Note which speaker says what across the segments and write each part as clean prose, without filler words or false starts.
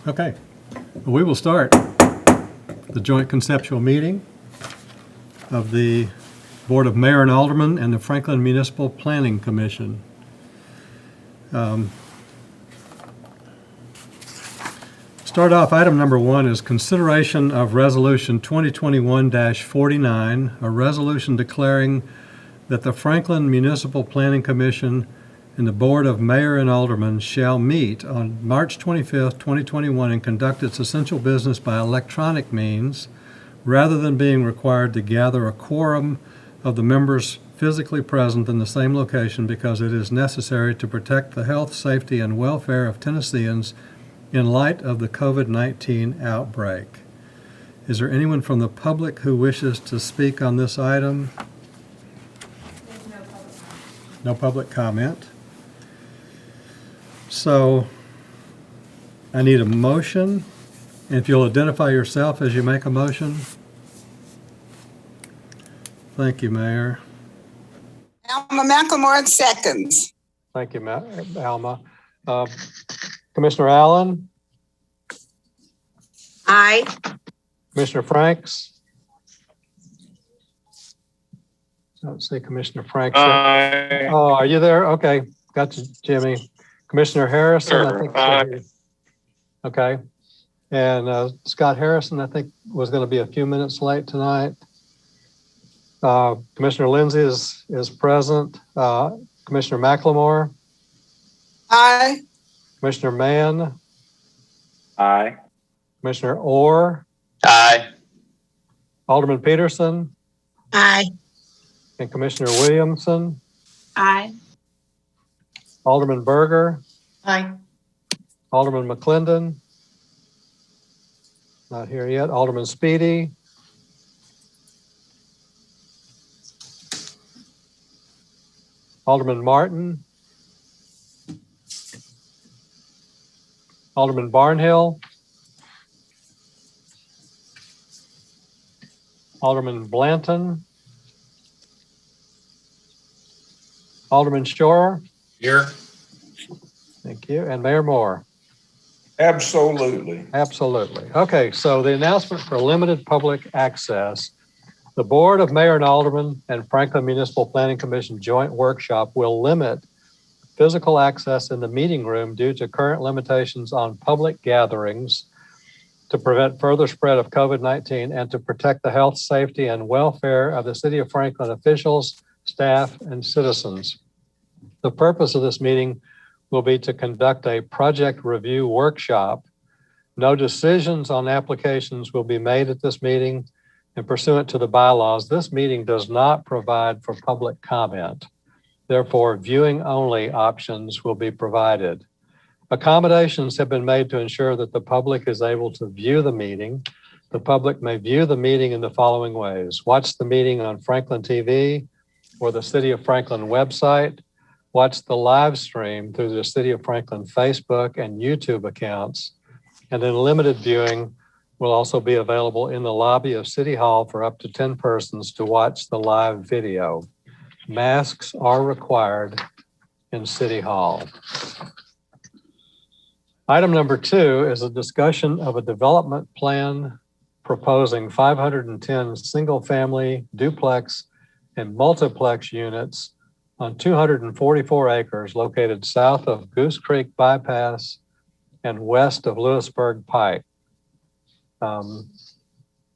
Speaker 1: Okay, we will start the joint conceptual meeting of the Board of Mayor and Aldermen and the Franklin Municipal Planning Commission. Start off, item number 1 is consideration of Resolution 2021-49, a resolution declaring that the Franklin Municipal Planning Commission and the Board of Mayor and Aldermen shall meet on March 25th, 2021 and conduct its essential business by electronic means rather than being required to gather a quorum of the members physically present in the same location because it is necessary to protect the health, safety, and welfare of Tennesseans in light of the COVID-19 outbreak. Is there anyone from the public who wishes to speak on this item? No public comment. So I need a motion, and if you'll identify yourself as you make a motion. Thank you, Mayor.
Speaker 2: Alma McLemore seconds.
Speaker 1: Thank you, Alma. Commissioner Allen?
Speaker 2: Aye.
Speaker 1: Commissioner Franks? I don't see Commissioner Franks.
Speaker 3: Aye.
Speaker 1: Oh, are you there? Okay, got you, Jimmy. Commissioner Harrison?
Speaker 3: Sure.
Speaker 1: I think so. Okay. And Scott Harrison, I think, was going to be a few minutes late tonight. Commissioner Lindsay is present. Commissioner McLemore?
Speaker 2: Aye.
Speaker 1: Commissioner Mann?
Speaker 3: Aye.
Speaker 1: Commissioner Orr?
Speaker 3: Aye.
Speaker 1: Alderman Peterson?
Speaker 2: Aye.
Speaker 1: And Commissioner Williamson?
Speaker 2: Aye.
Speaker 1: Alderman Berger?
Speaker 2: Aye.
Speaker 1: Alderman McClendon? Not here yet. Alderman Speedy? Alderman Martin? Alderman Barnhill? Alderman Blanton? Alderman Shore?
Speaker 3: Here.
Speaker 1: Thank you. And Mayor Moore?
Speaker 3: Absolutely.
Speaker 1: Absolutely. Okay, so the announcement for limited public access. The Board of Mayor and Aldermen and Franklin Municipal Planning Commission joint workshop will limit physical access in the meeting room due to current limitations on public gatherings to prevent further spread of COVID-19 and to protect the health, safety, and welfare of the City of Franklin officials, staff, and citizens. The purpose of this meeting will be to conduct a project review workshop. No decisions on applications will be made at this meeting, and pursuant to the bylaws, this meeting does not provide for public comment. Therefore, viewing only options will be provided. Accommodations have been made to ensure that the public is able to view the meeting. The public may view the meeting in the following ways: watch the meeting on Franklin TV or the City of Franklin website, watch the live stream through the City of Franklin Facebook and YouTube accounts, and then limited viewing will also be available in the lobby of City Hall for up to 10 persons to watch the live video. Masks are required in City Hall. Item number 2 is a discussion of a development plan proposing 510 single-family duplex and multiplex units on 244 acres located south of Goose Creek Bypass and west of Lewisburg Pike.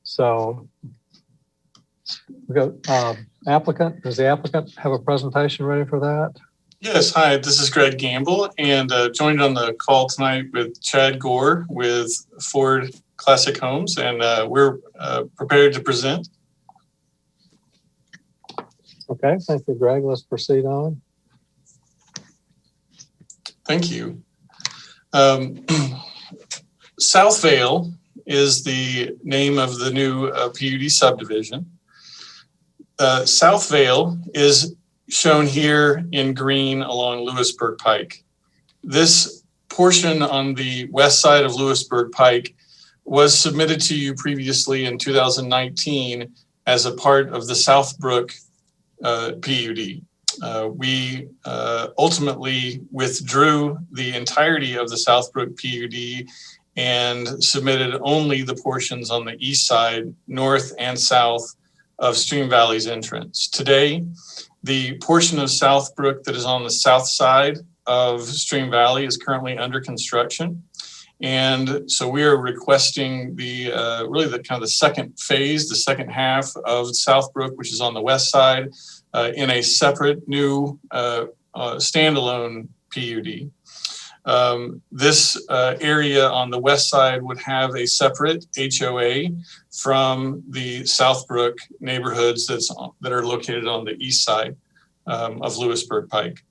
Speaker 1: So we got applicant. Does the applicant have a presentation ready for that?
Speaker 4: Yes, hi, this is Greg Gamble, and joined on the call tonight with Chad Gore with Ford Classic Homes, and we're prepared to present.
Speaker 1: Okay, thank you, Greg. Let's proceed on.
Speaker 4: Thank you. Southvale is the name of the new PUD subdivision. Southvale is shown here in green along Lewisburg Pike. This portion on the west side of Lewisburg Pike was submitted to you previously in 2019 as a part of the Southbrook PUD. We ultimately withdrew the entirety of the Southbrook PUD and submitted only the portions on the east side, north and south of Stream Valley's entrance. Today, the portion of Southbrook that is on the south side of Stream Valley is currently under construction. And so we are requesting the really the kind of the second phase, the second half of Southbrook, which is on the west side, in a separate new standalone PUD. This area on the west side would have a separate HOA from the Southbrook neighborhoods that are located on the east side of Lewisburg Pike.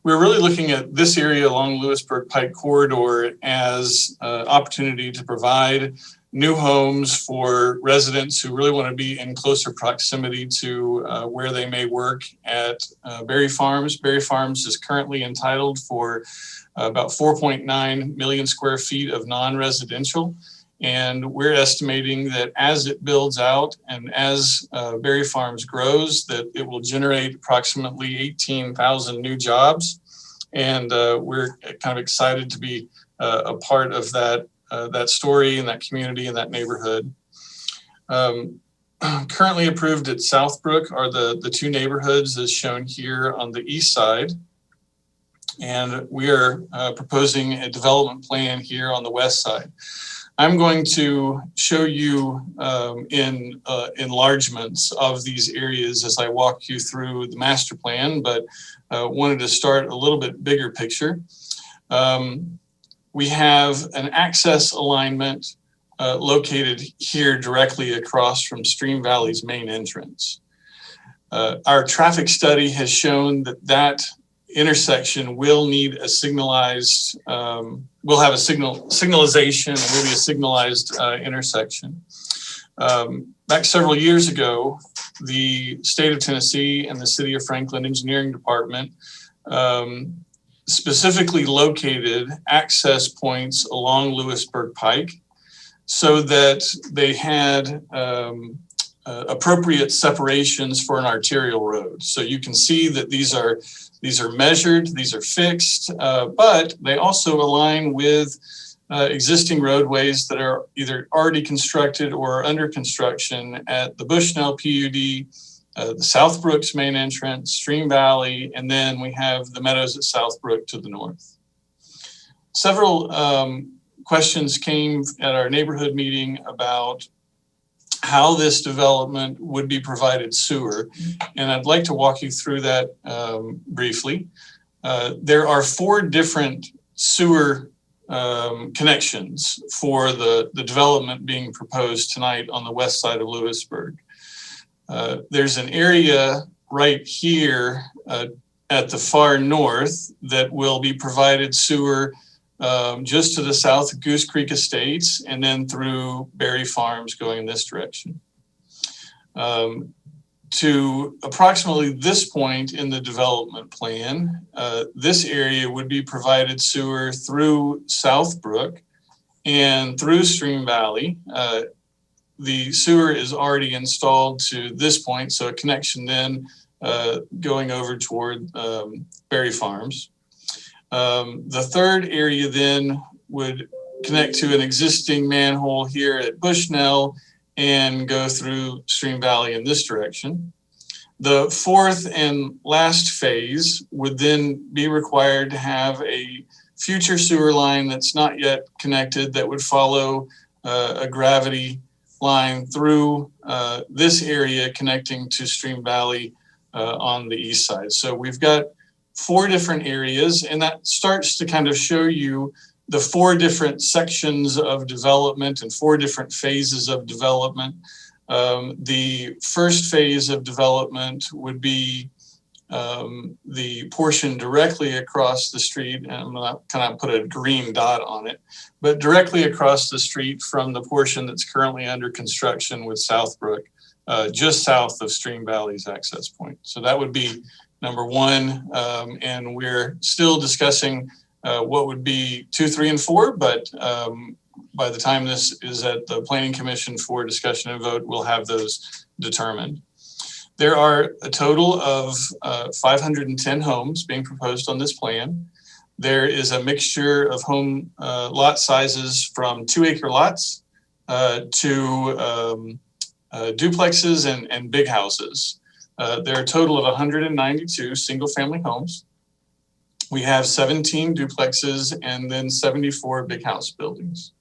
Speaker 4: We're really looking at this area along Lewisburg Pike corridor as an opportunity to provide new homes for residents who really want to be in closer proximity to where they may work at Berry Farms. Berry Farms is currently entitled for about 4.9 million square feet of non-residential. And we're estimating that as it builds out and as Berry Farms grows, that it will generate approximately 18,000 new jobs. And we're kind of excited to be a part of that story and that community and that neighborhood. Currently approved at Southbrook are the two neighborhoods as shown here on the east side. And we are proposing a development plan here on the west side. I'm going to show you in enlargements of these areas as I walk you through the master plan, but wanted to start a little bit bigger picture. We have an access alignment located here directly across from Stream Valley's main entrance. Our traffic study has shown that intersection will need a signalized, will have a signalization and will be a signalized intersection. Back several years ago, the state of Tennessee and the city of Franklin Engineering Department specifically located access points along Lewisburg Pike so that they had appropriate separations for an arterial road. So you can see that these are measured, these are fixed, but they also align with existing roadways that are either already constructed or under construction at the Bushnell PUD, the Southbrook's main entrance, Stream Valley, and then we have the Meadows at Southbrook to the north. Several questions came at our neighborhood meeting about how this development would be provided sewer. And I'd like to walk you through that briefly. There are 4 different sewer connections for the development being proposed tonight on the west side of Lewisburg. There's an area right here at the far north that will be provided sewer just to the south of Goose Creek Estates and then through Berry Farms going in this direction. To approximately this point in the development plan, this area would be provided sewer through Southbrook and through Stream Valley. The sewer is already installed to this point, so a connection then going over toward Berry Farms. The third area then would connect to an existing manhole here at Bushnell and go through Stream Valley in this direction. The fourth and last phase would then be required to have a future sewer line that's not yet connected that would follow a gravity line through this area connecting to Stream Valley on the east side. So we've got 4 different areas, and that starts to kind of show you the 4 different sections of development and 4 different phases of development. The first phase of development would be the portion directly across the street, and I'm going to kind of put a green dot on it, but directly across the street from the portion that's currently under construction with Southbrook, just south of Stream Valley's access point. So that would be number 1, and we're still discussing what would be 2, 3, and 4, but by the time this is at the Planning Commission for discussion and vote, we'll have those determined. There are a total of 510 homes being proposed on this plan. There is a mixture of home lot sizes from 2-acre lots to duplexes and big houses. There are a total of 192 single-family homes. We have 17 duplexes and then 74 big house buildings.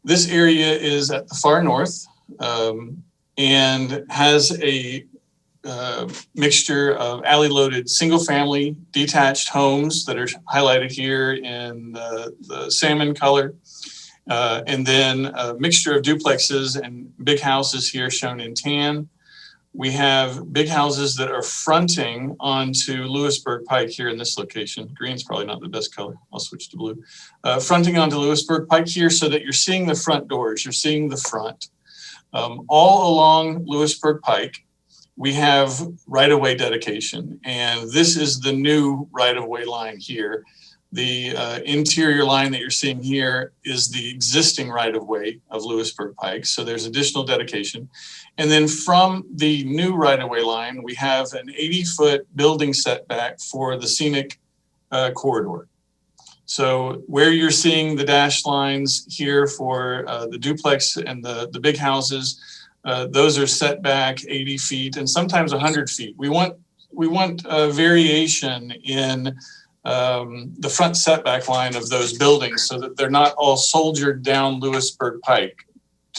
Speaker 4: This area is at the far north and has a mixture of alley-loaded single-family detached homes that are highlighted here in the salmon color. And then a mixture of duplexes and big houses here shown in tan. We have big houses that are fronting onto Lewisburg Pike here in this location. Green's probably not the best color. I'll switch to blue. Fronting onto Lewisburg Pike here so that you're seeing the front doors, you're seeing the front. All along Lewisburg Pike, we have right-of-way dedication, and this is the new right-of-way line here. The interior line that you're seeing here is the existing right-of-way of Lewisburg Pike, so there's additional dedication. And then from the new right-of-way line, we have an 80-foot building setback for the scenic corridor. So where you're seeing the dashed lines here for the duplex and the big houses, those are set back 80 feet and sometimes 100 feet. We want variation in the front setback line of those buildings so that they're not all soldiered down Lewisburg Pike.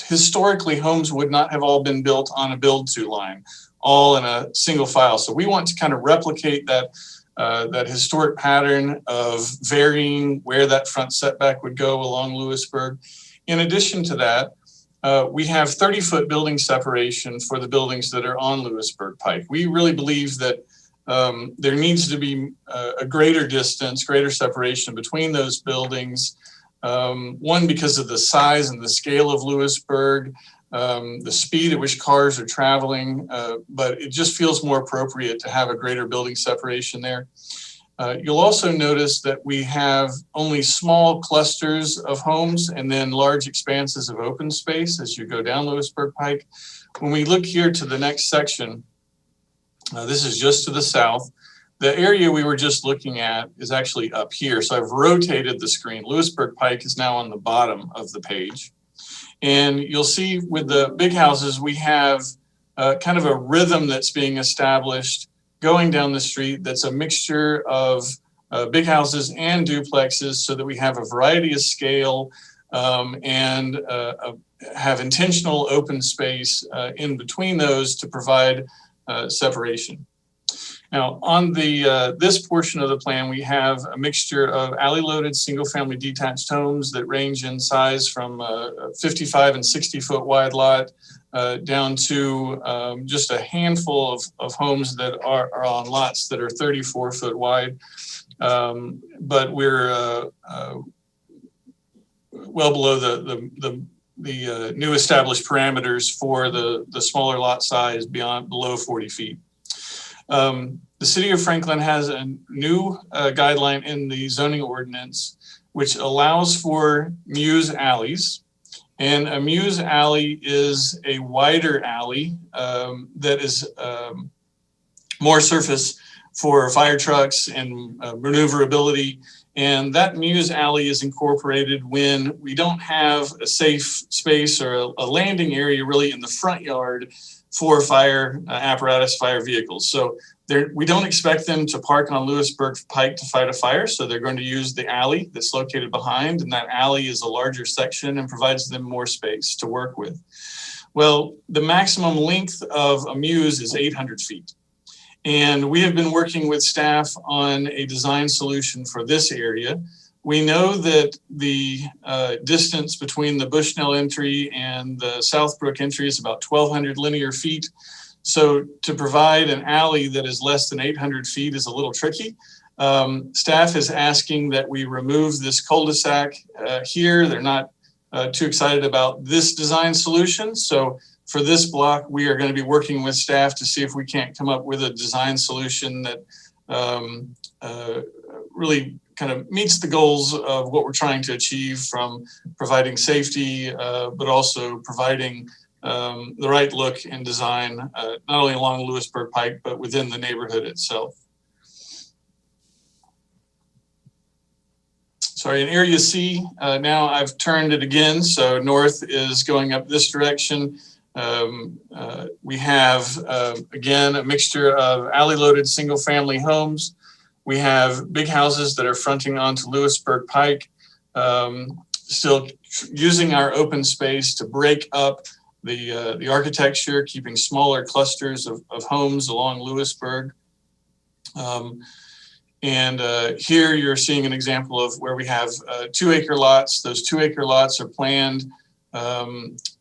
Speaker 4: Historically, homes would not have all been built on a build-to line, all in a single file. So we want to kind of replicate that historic pattern of varying where that front setback would go along Lewisburg. In addition to that, we have 30-foot building separation for the buildings that are on Lewisburg Pike. We really believe that there needs to be a greater distance, greater separation between those buildings. One, because of the size and the scale of Lewisburg, the speed at which cars are traveling, but it just feels more appropriate to have a greater building separation there. You'll also notice that we have only small clusters of homes and then large expanses of open space as you go down Lewisburg Pike. When we look here to the next section, this is just to the south. The area we were just looking at is actually up here. So I've rotated the screen. Lewisburg Pike is now on the bottom of the page. And you'll see with the big houses, we have kind of a rhythm that's being established going down the street that's a mixture of big houses and duplexes so that we have a variety of scale and have intentional open space in between those to provide separation. Now, on this portion of the plan, we have a mixture of alley-loaded single-family detached homes that range in size from 55 and 60-foot wide lot down to just a handful of homes that are on lots that are 34-foot wide. But we're well below the new established parameters for the smaller lot size below 40 feet. The city of Franklin has a new guideline in the zoning ordinance, which allows for muse alleys. And a muse alley is a wider alley that is more surface for fire trucks and maneuverability. And that muse alley is incorporated when we don't have a safe space or a landing area really in the front yard for fire apparatus, fire vehicles. So we don't expect them to park on Lewisburg Pike to fight a fire. So they're going to use the alley that's located behind, and that alley is a larger section and provides them more space to work with. Well, the maximum length of a muse is 800 feet. And we have been working with staff on a design solution for this area. We know that the distance between the Bushnell entry and the Southbrook entry is about 1,200 linear feet. So to provide an alley that is less than 800 feet is a little tricky. Staff is asking that we remove this cul-de-sac here. They're not too excited about this design solution. So for this block, we are going to be working with staff to see if we can't come up with a design solution that really kind of meets the goals of what we're trying to achieve from providing safety, but also providing the right look and design, not only along Lewisburg Pike, but within the neighborhood itself. in Area C, now I've turned it again. So north is going up this direction. We have, again, a mixture of alley-loaded single-family homes. We have big houses that are fronting onto Lewisburg Pike, still using our open space to break up the architecture, keeping smaller clusters of homes along Lewisburg. Here you're seeing an example of where we have 2-acre lots. Those 2-acre lots are planned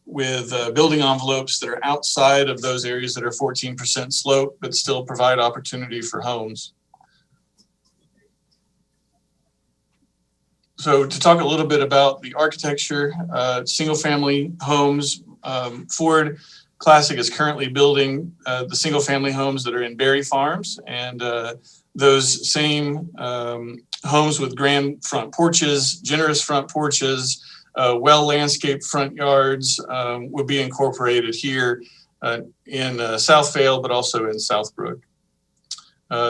Speaker 4: with building envelopes that are outside of those areas that are 14% slope, but still provide opportunity for homes. So to talk a little bit about the architecture, single family homes, Ford Classic is currently building the single family homes that are in Berry Farms, and those same homes with grand front porches, generous front porches, well landscaped front yards will be incorporated here in Southvale, but also in Southbrook.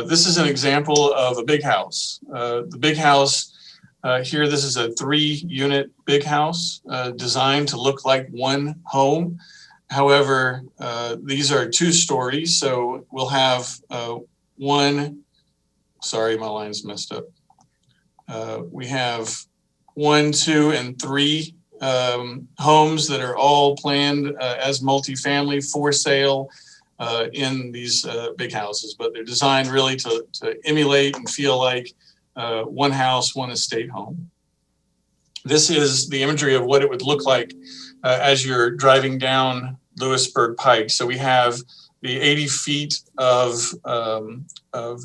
Speaker 4: This is an example of a big house. The big house here, this is a 3-unit big house designed to look like one home. However, these are 2 stories, so we'll have sorry, my line's messed up. We have 1, 2, and 3 homes that are all planned as multifamily for sale in these big houses, but they're designed really to emulate and feel like one house, one estate home. This is the imagery of what it would look like as you're driving down Lewisburg Pike. So we have the 80 feet of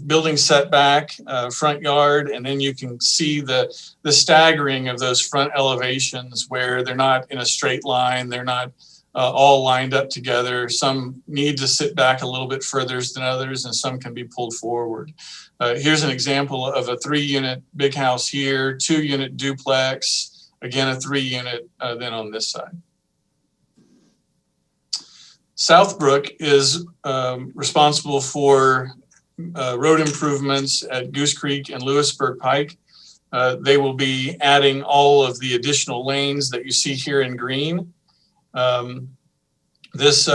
Speaker 4: building setback, front yard, and then you can see the staggering of those front elevations where they're not in a straight line, they're not all lined up together. Some need to sit back a little bit further than others, and some can be pulled forward. Here's an example of a 3-unit big house here, 2-unit duplex, again, a 3-unit then on this side. Southbrook is responsible for road improvements at Goose Creek and Lewisburg Pike. They will be adding all of the additional lanes that you see here in green. This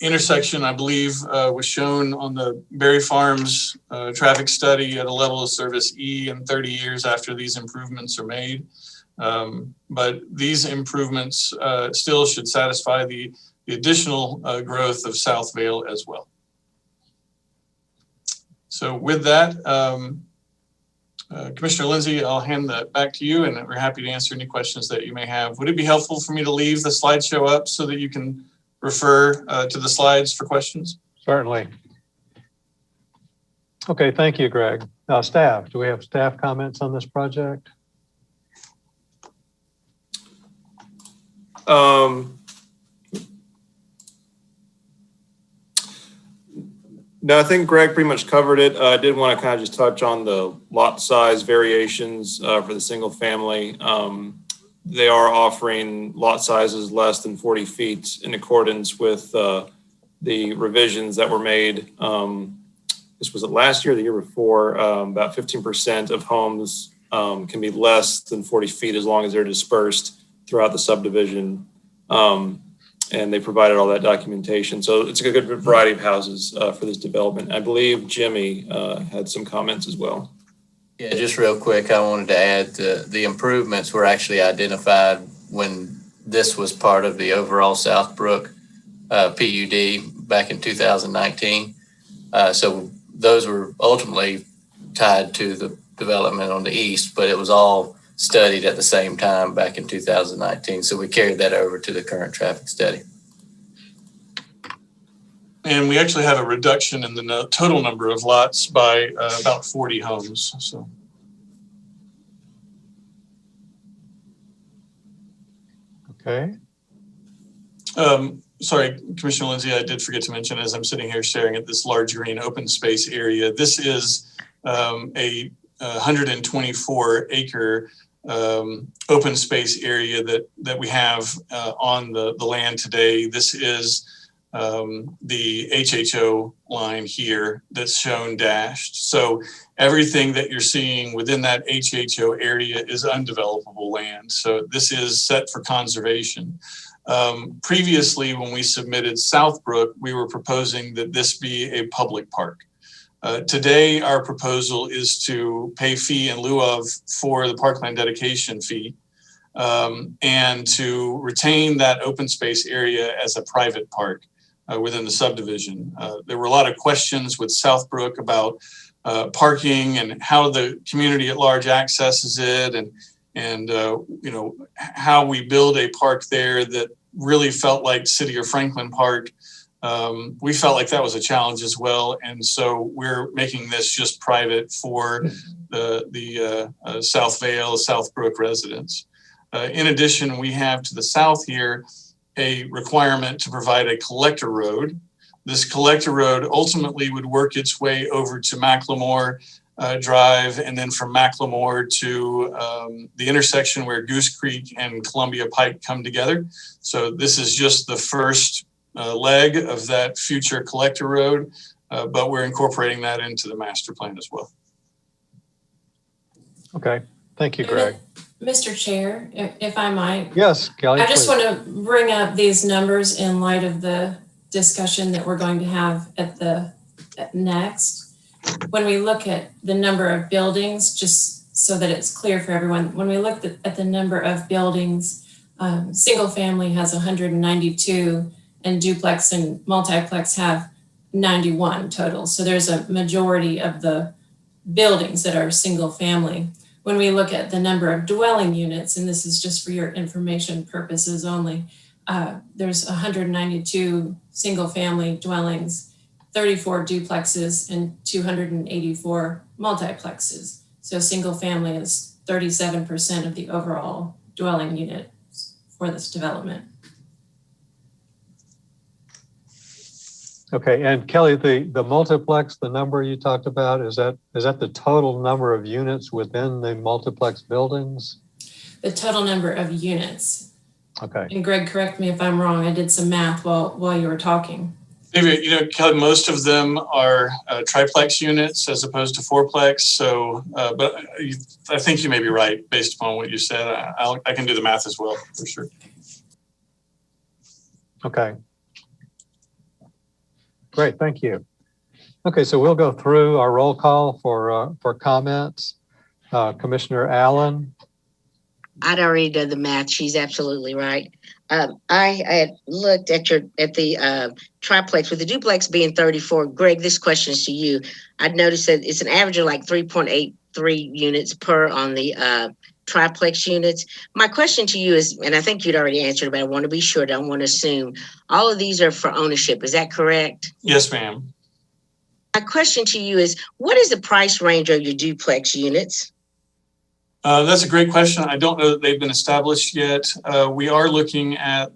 Speaker 4: intersection, I believe, was shown on the Berry Farms traffic study at a level of service E in 30 years after these improvements are made. But these improvements still should satisfy the additional growth of Southvale as well. So with that, Commissioner Lindsay, I'll hand that back to you, and we're happy to answer any questions that you may have. Would it be helpful for me to leave the slideshow up so that you can refer to the slides for questions?
Speaker 1: Certainly. Okay, thank you, Greg. Staff, do we have staff comments on this project?
Speaker 5: No, I think Greg pretty much covered it. I did want to kind of just touch on the lot size variations for the single family. They are offering lot sizes less than 40 feet in accordance with the revisions that were made. This was it last year, or the year before. About 15% of homes can be less than 40 feet as long as they're dispersed throughout the subdivision. And they provided all that documentation. So it's a good variety of houses for this development. I believe Jimmy had some comments as well.
Speaker 6: Yeah, just real quick, I wanted to add the improvements were actually identified when this was part of the overall Southbrook PUD back in 2019. So those were ultimately tied to the development on the east, but it was all studied at the same time back in 2019. So we carried that over to the current traffic study.
Speaker 4: And we actually have a reduction in the total number of lots by about 40 homes. So.
Speaker 1: Okay.
Speaker 4: Sorry, Commissioner Lindsay, I did forget to mention as I'm sitting here staring at this large green open space area, this is a 124 acre open space area that we have on the land today. This is the HHO line here that's shown dashed. So everything that you're seeing within that HHO area is undevelopable land. So this is set for conservation. Previously, when we submitted Southbrook, we were proposing that this be a public park. Today, our proposal is to pay fee in lieu of for the parkland dedication fee and to retain that open space area as a private park within the subdivision. There were a lot of questions with Southbrook about parking and how the community at large accesses it and you know, how we build a park there that really felt like City of Franklin Park. We felt like that was a challenge as well. And so we're making this just private for the South Vale, Southbrook residents. In addition, we have to the south here a requirement to provide a collector road. This collector road ultimately would work its way over to Macklemore Drive, and then from Macklemore to the intersection where Goose Creek and Columbia Pike come together. So this is just the first leg of that future collector road, but we're incorporating that into the master plan as well.
Speaker 1: Okay, thank you, Greg.
Speaker 7: Mr. Chair, if I might.
Speaker 1: Yes, Kelly,
Speaker 7: I just
Speaker 1: please.
Speaker 7: want to bring up these numbers in light of the discussion that we're going to have at next. When we look at the number of buildings, just so that it's clear for everyone, when we look at the number of buildings, single family has 192 and duplex and multiplex have 91 total. So there's a majority of the buildings that are single family. When we look at the number of dwelling units, and this is just for your information purposes only, there's 192 single family dwellings, 34 duplexes, and 284 multiplexes. So single family is 37% of the overall dwelling units for this development.
Speaker 1: Okay, and Kelly, the multiplex, the number you talked about, is that the total number of units within the multiplex buildings?
Speaker 7: The total number of units.
Speaker 1: Okay.
Speaker 7: And Greg, correct me if I'm wrong. I did some math while you were talking.
Speaker 4: David, you know, Kelly, most of them are triplex units as opposed to fourplex. So, but I think you may be right based upon what you said. I can do the math as well, for sure.
Speaker 1: Okay. Great, thank you. Okay, so we'll go through our roll call for comments. Commissioner Allen.
Speaker 8: I'd already done the math. She's absolutely right. I had looked at the triplex with the duplex being 34. Greg, this question is to you. I'd noticed that it's an average of like 3.83 units per on the triplex units. My question to you is, and I think you'd already answered, but I want to be sure, don't want to assume, all of these are for ownership. Is that correct?
Speaker 4: Yes, ma'am.
Speaker 8: My question to you is, what is the price range of your duplex units?
Speaker 4: That's a great question. I don't know that they've been established yet. We are looking at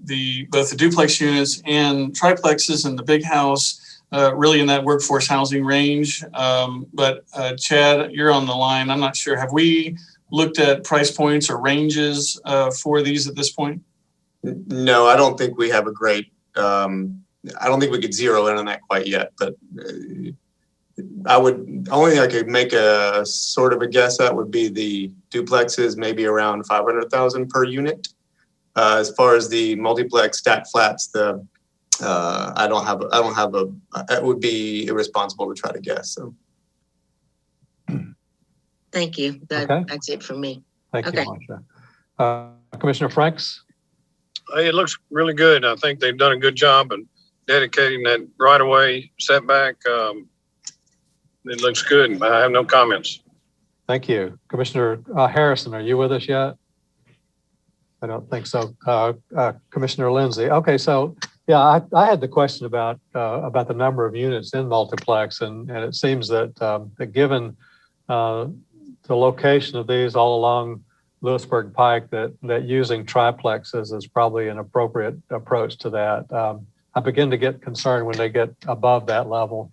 Speaker 4: both the duplex units and triplexes and the big house, really in that workforce housing range. But Chad, you're on the line. I'm not sure. Have we looked at price points or ranges for these at this point?
Speaker 9: No, I don't think we have a great, I don't think we could zero in on that quite yet, but only thing I could make a sort of a guess at would be the duplexes, maybe around 500,000 per unit. As far as the multiplex stat flats, I don't have it would be irresponsible to try to guess. So.
Speaker 8: Thank you. That's it for me.
Speaker 1: Thank
Speaker 8: Okay.
Speaker 1: you, Marsha. Commissioner Franks.
Speaker 10: It looks really good. I think they've done a good job in dedicating that right-of-way setback. It looks good. I have no comments.
Speaker 1: Thank you. Commissioner Harrison, are you with us yet? I don't think so. Commissioner Lindsay. Okay, so yeah, I had the question about the number of units in multiplex, and it seems that given the location of these all along Lewisburg Pike, that using triplexes is probably an appropriate approach to that. I begin to get concerned when they get above that level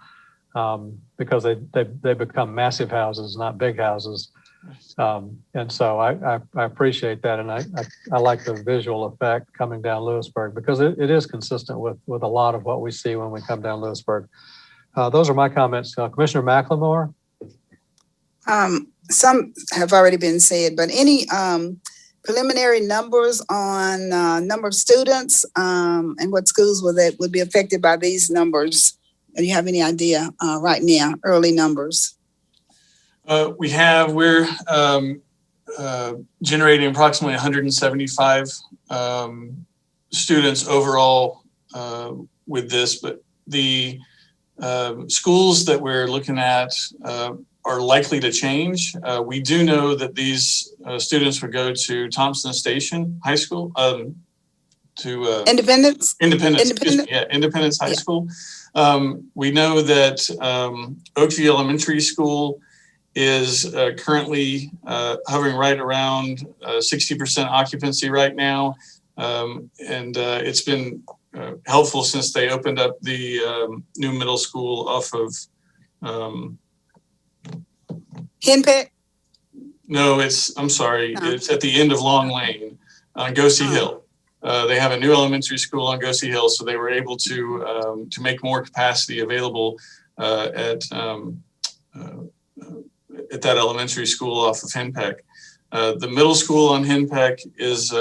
Speaker 1: because they become massive houses, not big houses. And so I appreciate that. And I like the visual effect coming down Lewisburg because it is consistent with a lot of what we see when we come down Lewisburg. Those are my comments. Commissioner McLemore?
Speaker 2: Some have already been said, but any preliminary numbers on number of students and what schools would be affected by these numbers? Do you have any idea right now, early numbers?
Speaker 4: We're generating approximately 175 students overall with this, but the schools that we're looking at are likely to change. We do know that these students would go to Thompson Station High School, to
Speaker 2: Independence?
Speaker 4: Independence High School. We know that Oakview Elementary School is currently hovering right around 60% occupancy right now. And it's been helpful since they opened up the new middle school off of
Speaker 2: Henpeck?
Speaker 4: No, I'm sorry. No. It's at the end of Long Lane on Gosey Hill. They have a new elementary school on Gosey Hill, so they were able to make more capacity available at that elementary school off of Henpeck. The middle school on Henpeck is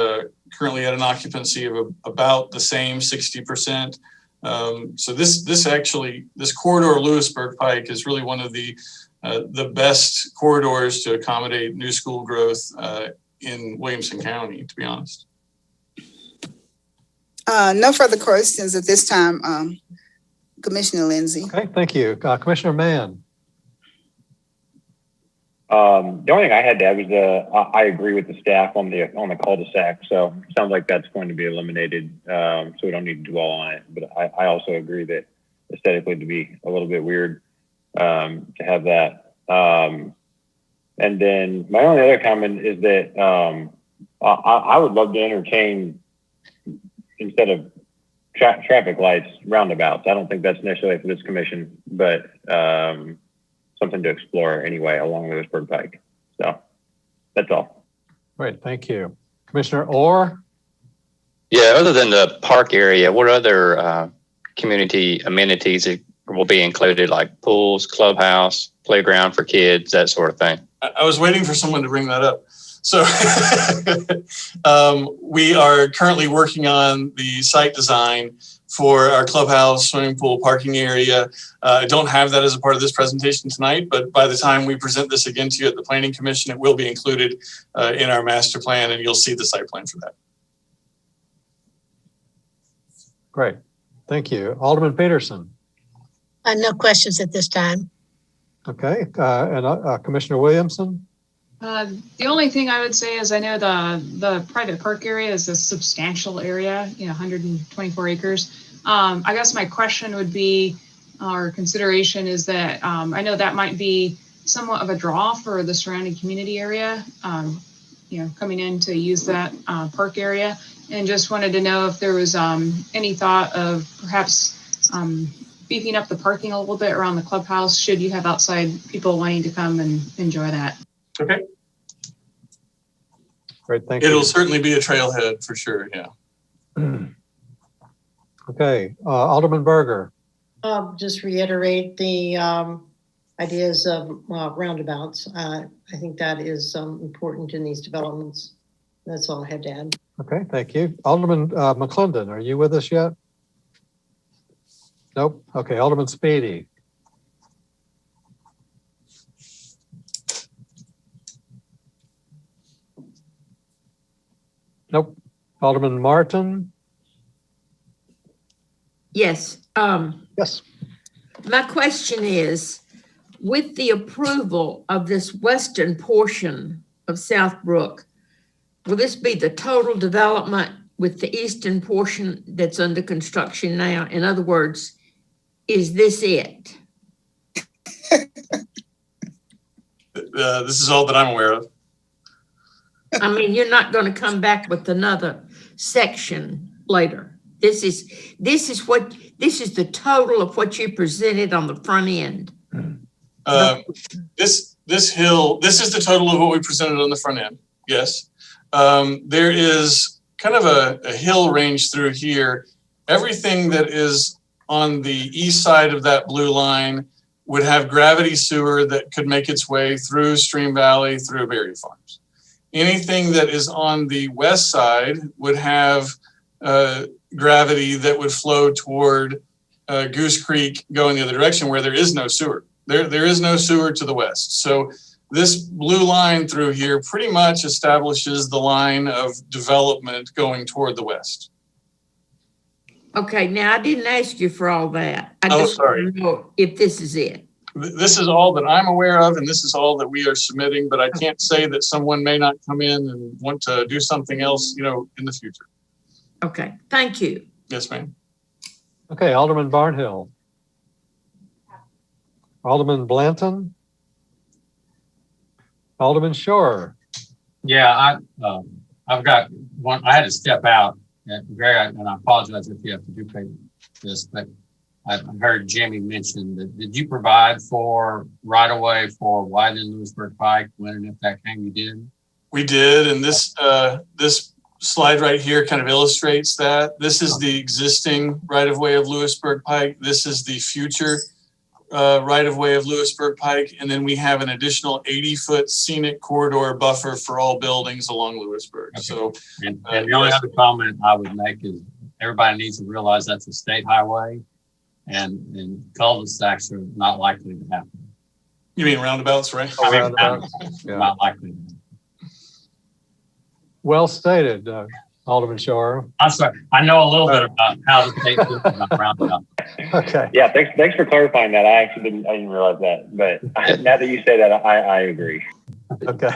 Speaker 4: currently at an occupancy of about the same 60%. So this corridor Lewisburg Pike is really one of the best corridors to accommodate new school growth in Williamson County, to be honest.
Speaker 2: No further questions at this time, Commissioner Lindsey.
Speaker 1: Okay, thank you. Commissioner Mann.
Speaker 11: The only thing I had to add was I agree with the staff on the cul-de-sac. So it sounds like that's going to be eliminated. So we don't need to dwell on it. But I also agree that aesthetically to be a little bit weird to have that. And then my only other comment is that I would love to entertain, instead of traffic lights, roundabouts. I don't think that's necessarily for this commission, but something to explore anyway along Lewisburg Pike. So that's all.
Speaker 1: Great, thank you. Commissioner Orr?
Speaker 12: Yeah, other than the park area, what other community amenities will be included, like pools, clubhouse, playground for kids, that sort of thing?
Speaker 4: I was waiting for someone to bring that up. So we are currently working on the site design for our clubhouse, swimming pool, parking area. I don't have that as a part of this presentation tonight, but by the time we present this again to you at the Planning Commission, it will be included in our master plan, and you'll see the site plan for that.
Speaker 1: Great, thank you. Alderman Peterson.
Speaker 13: No questions at this time.
Speaker 1: Okay, and Commissioner Williamson?
Speaker 14: The only thing I would say is I know the private park area is a substantial area, 124 acres. I guess my question would be, or consideration is that I know that might be somewhat of a draw for the surrounding community area, coming in to use that park area, and just wanted to know if there was any thought of perhaps beefing up the parking a little bit around the clubhouse, should you have outside people wanting to come and enjoy that.
Speaker 4: Okay.
Speaker 1: Great, thank you.
Speaker 4: It'll certainly be a trailhead for sure, yeah.
Speaker 1: Okay, Alderman Berger.
Speaker 13: Just reiterate the ideas of roundabouts. I think that is important in these developments. That's all I had to add.
Speaker 1: Okay, thank you. Alderman McClendon, are you with us yet? Nope. Okay, Alderman Speedy. Nope. Alderman Martin.
Speaker 15: Yes.
Speaker 1: Yes.
Speaker 15: My question is, with the approval of this western portion of South Brook, will this be the total development with the eastern portion that's under construction now? In other words, is this it?
Speaker 4: This is all that I'm aware of.
Speaker 15: I mean, you're not going to come back with another section later. This is the total of what you presented on the front end.
Speaker 4: This this hill, this is the total of what we presented on the front end. Yes. There is kind of a hill range through here. Everything that is on the east side of that blue line would have gravity sewer that could make its way through Stream Valley, through Berry Farms. Anything that is on the west side would have gravity that would flow toward Goose Creek going the other direction where there is no sewer. There is no sewer to the west. So this blue line through here pretty much establishes the line of development going toward the west.
Speaker 15: Okay, now I didn't ask you for all that. I
Speaker 4: Oh,
Speaker 15: just
Speaker 4: sorry.
Speaker 15: want to know if this is it.
Speaker 4: This is all that I'm aware of, and this is all that we are submitting, but I can't say that someone may not come in and want to do something else, you know, in the future.
Speaker 15: Okay, thank you.
Speaker 4: Yes, ma'am.
Speaker 1: Okay, Alderman Barnhill. Alderman Blanton. Alderman Shore.
Speaker 16: Yeah, I've got one. I had to step out, Greg, and I apologize if you have to duplicate this, but I heard Jimmy mention that. Did you provide for right of way for widening Lewisburg Pike when and if that came? You did.
Speaker 4: We did, and this this slide right here kind of illustrates that. This is the existing right of way of Lewisburg Pike. This is the future right of way of Lewisburg Pike, and then we have an additional 80-foot scenic corridor buffer for all buildings along Lewisburg.
Speaker 16: Okay.
Speaker 4: So,
Speaker 16: And the only other comment I would make is everybody needs to realize that's a state highway, and cul-de-sacs are not likely to happen.
Speaker 4: you mean roundabouts, right?
Speaker 16: I mean,
Speaker 1: Roundabouts, yeah.
Speaker 16: Not likely to happen.
Speaker 1: Well stated, Alderman Shore.
Speaker 16: I'm sorry. I know a little bit about how the state feels about roundabouts.
Speaker 1: Okay.
Speaker 11: Yeah, thanks for clarifying that. I didn't realize that, but now that you say that, I agree.
Speaker 1: Okay.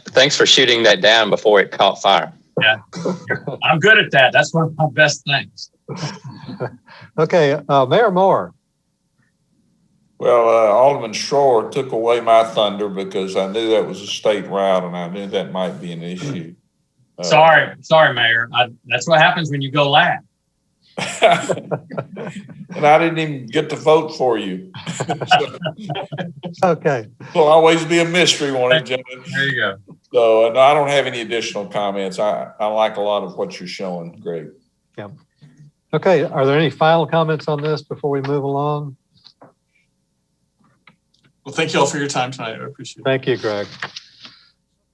Speaker 12: Thanks for shooting that down before it caught fire.
Speaker 16: Yeah, I'm good at that. That's one of my best things.
Speaker 1: Okay, Mayor Moore.
Speaker 3: Well, Alderman Shore took away my thunder because I knew that was a state route and I knew that might be an issue.
Speaker 16: Sorry, Mayor. That's what happens when you go last.
Speaker 3: And I didn't even get to vote for you.
Speaker 1: Okay.
Speaker 3: Will always be a mystery, won't it, gentlemen?
Speaker 16: There you go.
Speaker 3: So, and I don't have any additional comments. I like a lot of what you're showing, Greg.
Speaker 1: Yeah. Okay, are there any final comments on this before we move along?
Speaker 4: Well, thank you all for your time tonight. I appreciate it.
Speaker 1: Thank you, Greg.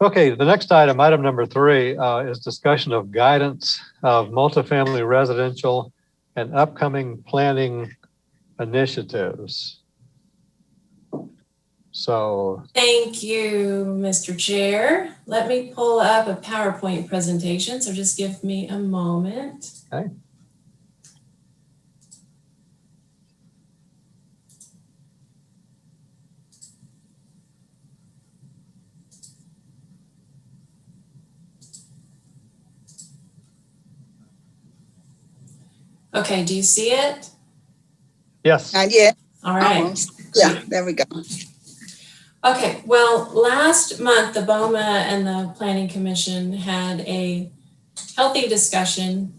Speaker 1: Okay, the next item number 3, is discussion of guidance of multifamily residential and upcoming planning initiatives. So,
Speaker 7: Thank you, Mr. Chair. Let me pull up a PowerPoint presentation, so just give me a moment.
Speaker 1: okay.
Speaker 7: Okay, do you see it?
Speaker 1: Yes.
Speaker 2: Not yet.
Speaker 7: All right.
Speaker 2: Almost. Yeah, there we go.
Speaker 7: Okay, well, last month, the BOMA and the Planning Commission had a healthy discussion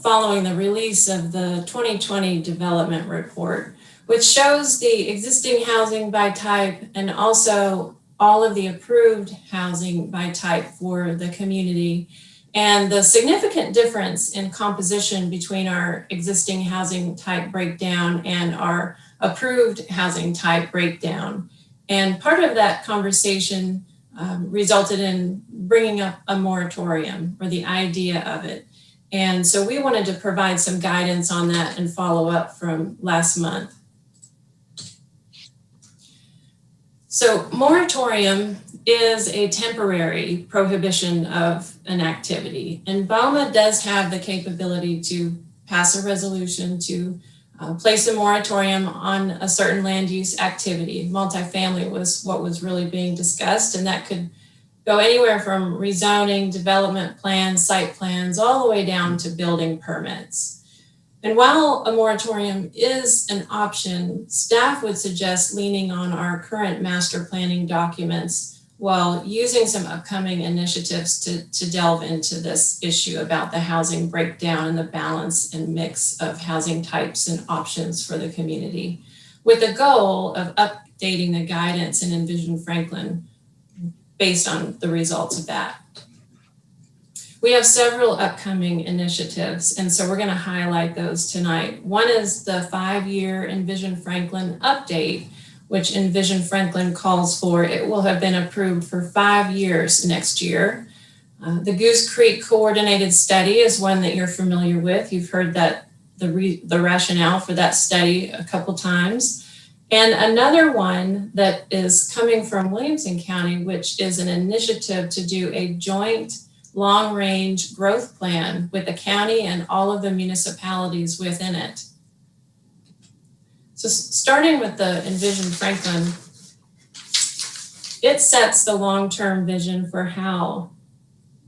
Speaker 7: following the release of the 2020 development report, which shows the existing housing by type and also all of the approved housing by type for the community, and the significant difference in composition between our existing housing type breakdown and our approved housing type breakdown. And part of that conversation resulted in bringing up a moratorium, or the idea of it. And so we wanted to provide some guidance on that and follow up from last month. So moratorium is a temporary prohibition of an activity, and BOMA does have the capability to pass a resolution to place a moratorium on a certain land use activity. Multifamily was what was really being discussed, and that could go anywhere from rezoning, development plans, site plans, all the way down to building permits. And while a moratorium is an option, staff would suggest leaning on our current master planning documents while using some upcoming initiatives to delve into this issue about the housing breakdown and the balance and mix of housing types and options for the community. with the goal of updating the guidance in Envision Franklin based on the results of that. We have several upcoming initiatives, and so we're going to highlight those tonight. One is the 5-year Envision Franklin update, which Envision Franklin calls for. It will have been approved for 5 years next year. The Goose Creek Coordinated Study is one that you're familiar with. You've heard that the rationale for that study a couple times. And another one that is coming from Williamson County, which is an initiative to do a joint long-range growth plan with the county and all of the municipalities within it. So starting with the Envision Franklin, it sets the long-term vision for how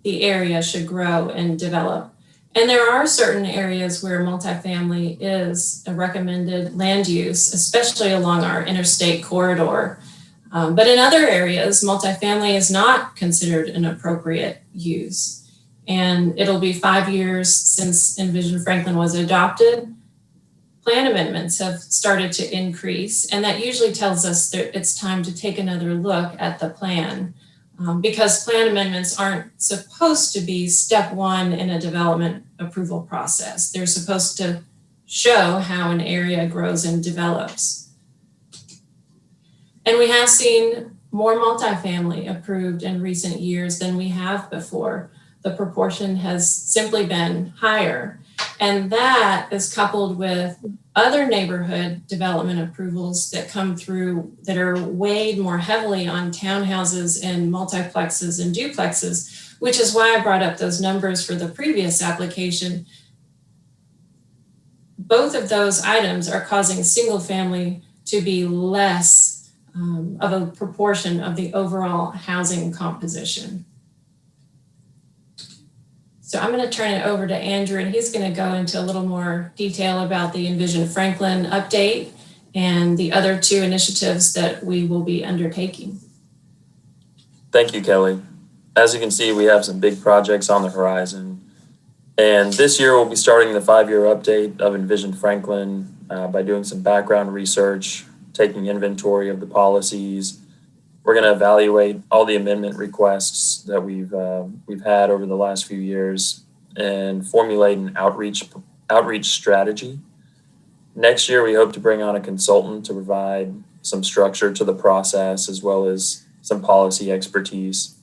Speaker 7: the area should grow and develop. And there are certain areas where multifamily is a recommended land use, especially along our interstate corridor. But in other areas, multifamily is not considered an appropriate use. And it'll be 5 years since Envision Franklin was adopted. Plan amendments have started to increase, and that usually tells us that it's time to take another look at the plan. Because plan amendments aren't supposed to be step one in a development approval process. They're supposed to show how an area grows and develops. And we have seen more multifamily approved in recent years than we have before. The proportion has simply been higher. And that is coupled with other neighborhood development approvals that come through that are weighed more heavily on townhouses and multiplexes and duplexes, which is why I brought up those numbers for the previous application. Both of those items are causing single family to be less of a proportion of the overall housing composition. So I'm going to turn it over to Andrew, and he's going to go into a little more detail about the Envision Franklin update and the other 2 initiatives that we will be undertaking.
Speaker 17: Thank you, Kelly. As you can see, we have some big projects on the horizon. And this year, we'll be starting the 5-year update of Envision Franklin by doing some background research, taking inventory of the policies. We're going to evaluate all the amendment requests that we've had over the last few years and formulate an outreach strategy. Next year, we hope to bring on a consultant to provide some structure to the process as well as some policy expertise.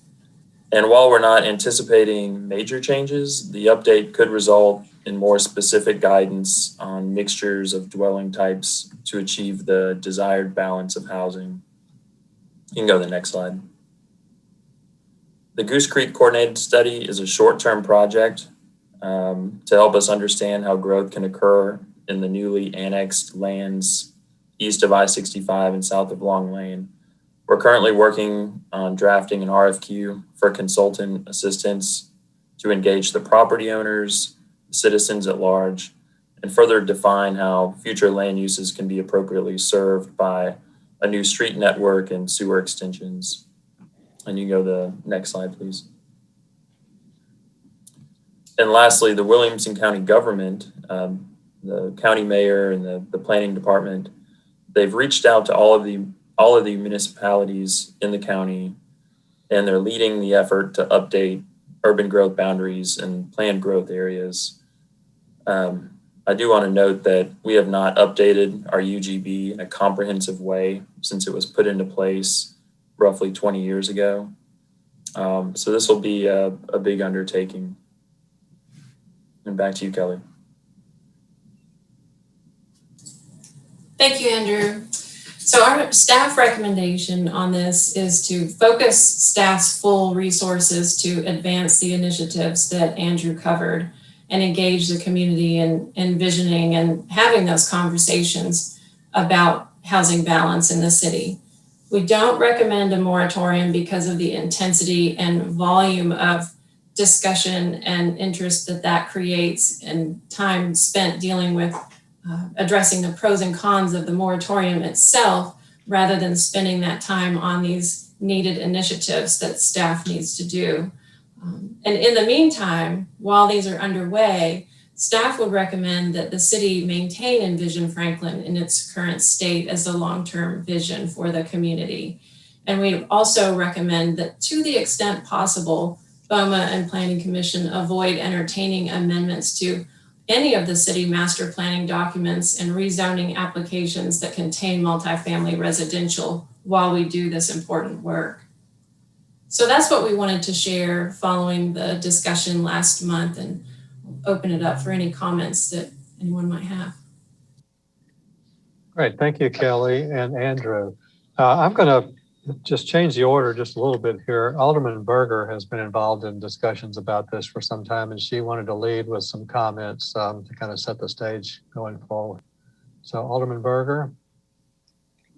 Speaker 17: And while we're not anticipating major changes, the update could result in more specific guidance on mixtures of dwelling types to achieve the desired balance of housing. You can go to the next slide. The Goose Creek Coordinated Study is a short-term project to help us understand how growth can occur in the newly annexed lands east of I-65 and south of Long Lane. We're currently working on drafting an RFQ for consultant assistance to engage the property owners, citizens at large, and further define how future land uses can be appropriately served by a new street network and sewer extensions. And you can go to the next slide, please. And lastly, the Williamson County government, the county mayor and the planning department, they've reached out to all of the municipalities in the county, and they're leading the effort to update urban growth boundaries and planned growth areas. I do want to note that we have not updated our UGB in a comprehensive way since it was put into place roughly 20 years ago. So this will be a big undertaking. And back to you, Kelly.
Speaker 7: Thank you, Andrew. So our staff recommendation on this is to focus staff's full resources to advance the initiatives that Andrew covered and engage the community in envisioning and having those conversations about housing balance in the city. We don't recommend a moratorium because of the intensity and volume of discussion and interest that creates and time spent dealing with addressing the pros and cons of the moratorium itself, rather than spending that time on these needed initiatives that staff needs to do. And in the meantime, while these are underway, staff would recommend that the city maintain Envision Franklin in its current state as a long-term vision for the community. And we also recommend that to the extent possible, BOMA and Planning Commission avoid entertaining amendments to any of the city master planning documents and rezoning applications that contain multifamily residential while we do this important work. So that's what we wanted to share following the discussion last month, and open it up for any comments that anyone might have.
Speaker 1: Great, thank you, Kelly and Andrew. I'm going to just change the order just a little bit here. Alderman Berger has been involved in discussions about this for some time, and she wanted to lead with some comments to kind of set the stage going forward. So Alderman Berger.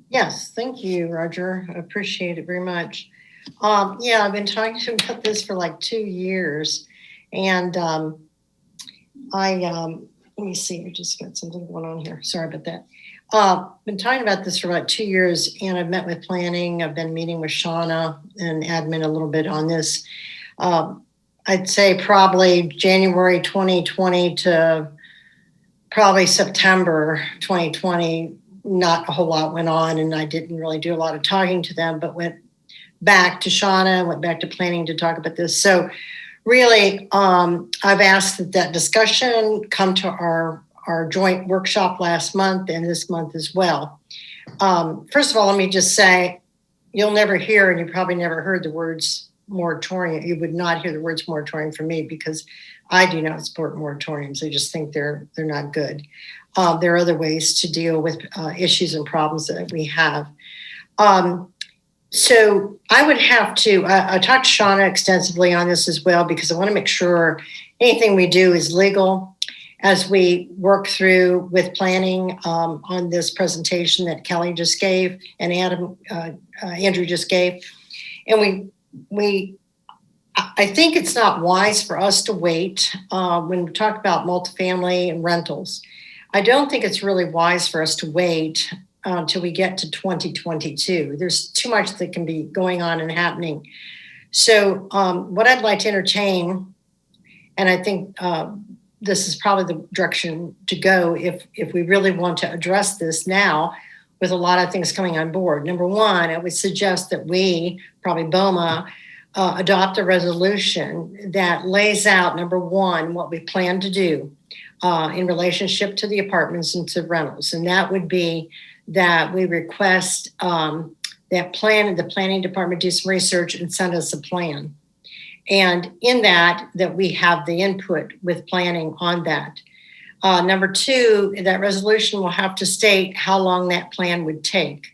Speaker 13: Yes, thank you, Roger. I appreciate it very much. Yeah, I've been talking about this for like 2 years, and let me see, I just got something going on here. Sorry about that. Been talking about this for about 2 years, and I've met with planning. I've been meeting with Shauna and admin a little bit on this. I'd say probably January 2020 to probably September 2020, not a whole lot went on, and I didn't really do a lot of talking to them, but went back to Shauna, went back to planning to talk about this. So really, I've asked that that discussion come to our joint workshop last month and this month as well. First of all, let me just say, you'll never hear, and you probably never heard the words moratorium. You would not hear the words moratorium from me because I do not support moratoriums. I just think they're not good. There are other ways to deal with issues and problems that we have. So I would have to, I talked to Shauna extensively on this as well, because I want to make sure anything we do is legal as we work through with planning on this presentation that Kelly just gave and Andrew just gave. And I think it's not wise for us to wait when we talk about multifamily and rentals. I don't think it's really wise for us to wait until we get to 2022. There's too much that can be going on and happening. So what I'd like to entertain, and I think this is probably the direction to go if we really want to address this now with a lot of things coming on board. Number one, I would suggest that we, probably BOMA, adopt a resolution that lays out, number one, what we plan to do in relationship to the apartments and to rentals. And that would be that we request that the planning department do some research and send us a plan. And in that we have the input with planning on that. Number two, that resolution will have to state how long that plan would take.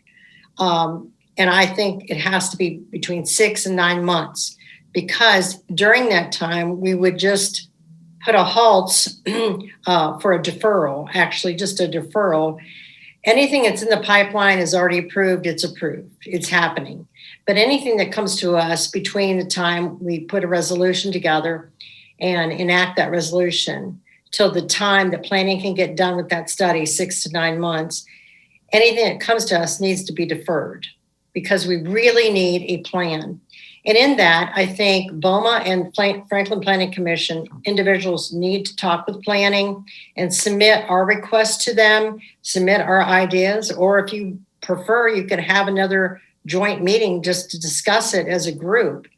Speaker 13: And I think it has to be between 6 and 9 months, because during that time, we would just put a halt for a deferral, actually just a deferral. Anything that's in the pipeline is already approved, it's approved, it's happening. But anything that comes to us between the time we put a resolution together and enact that resolution till the time that planning can get done with that study, 6 to 9 months, anything that comes to us needs to be deferred because we really need a plan. And in that, I think BOMA and Franklin Planning Commission individuals need to talk with planning and submit our requests to them, submit our ideas, or if you prefer, you could have another joint meeting just to discuss it as a group.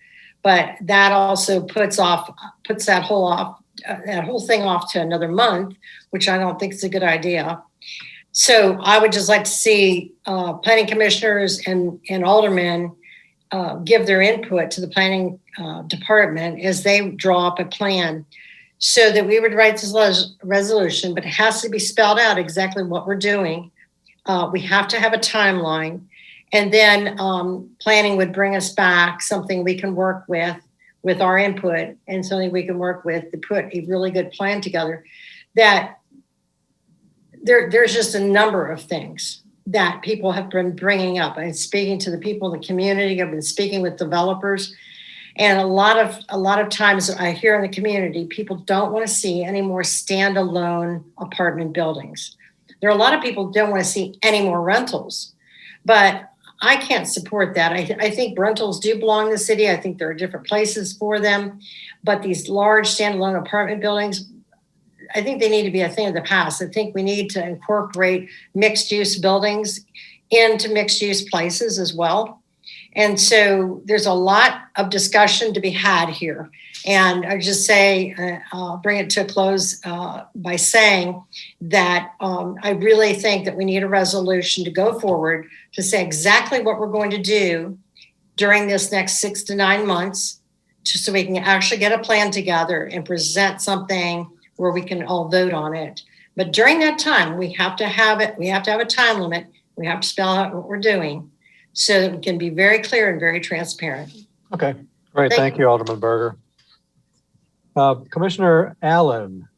Speaker 13: But that also puts that whole thing off to another month, which I don't think is a good idea. So I would just like to see planning commissioners and aldermen give their input to the planning department as they draw up a plan so that we would write this resolution, but it has to be spelled out exactly what we're doing. We have to have a timeline, and then planning would bring us back something we can work with our input and something we can work with to put a really good plan together. That there's just a number of things that people have been bringing up. I'm speaking to the people in the community. I've been speaking with developers, and a lot of times I hear in the community, people don't want to see any more standalone apartment buildings. There are a lot of people who don't want to see any more rentals, but I can't support that. I think rentals do belong in the city. I think there are different places for them, but these large standalone apartment buildings, I think they need to be a thing of the past. I think we need to incorporate mixed use buildings into mixed use places as well. And so there's a lot of discussion to be had here. And I just say, I'll bring it to a close by saying that I really think that we need a resolution to go forward to say exactly what we're going to do during this next 6 to 9 months, just so we can actually get a plan together and present something where we can all vote on it. But during that time, we have to have it. We have to have a time limit. We have to spell out what we're doing so that we can be very clear and very transparent.
Speaker 1: Okay, great. Thank you, Alderman Berger. Commissioner Allen.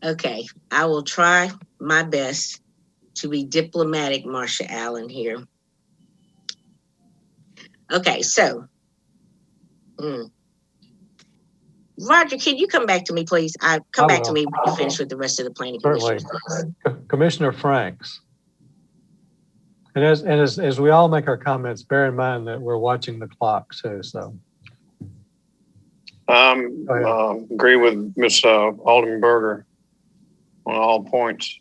Speaker 8: Okay, I will try my best to be diplomatic, Marsha Allen here. Okay, so, Roger, can you come back to me, please? Come back to me when you finish with the rest of the planning commission.
Speaker 1: Certainly. Commissioner Franks. And as we all make our comments, bear in mind that we're watching the clock too, so.
Speaker 10: Agree with Ms. Alderman Berger on all points.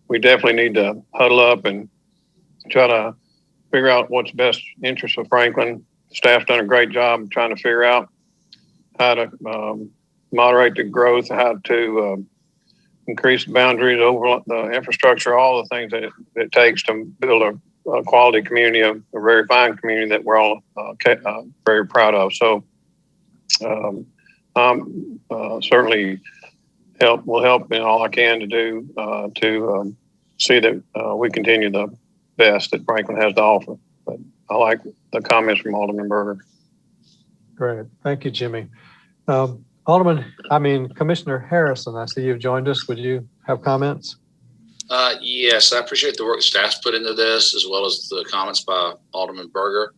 Speaker 10: We definitely need to huddle up and try to figure out what's best interest of Franklin. Staff's done a great job trying to figure out how to moderate the growth, how to increase the boundaries over the infrastructure, all the things that it takes to build a quality community, a very fine community that we're all very proud of. So certainly will help in all I can to do to see that we continue the best that Franklin has to offer. But I like the comments from Alderman Berger.
Speaker 1: Great. Thank you, Jimmy. Commissioner Harrison, I see you've joined us. Would you have comments?
Speaker 18: Yes, I appreciate the work staff's put into this, as well as the comments by Alderman Berger.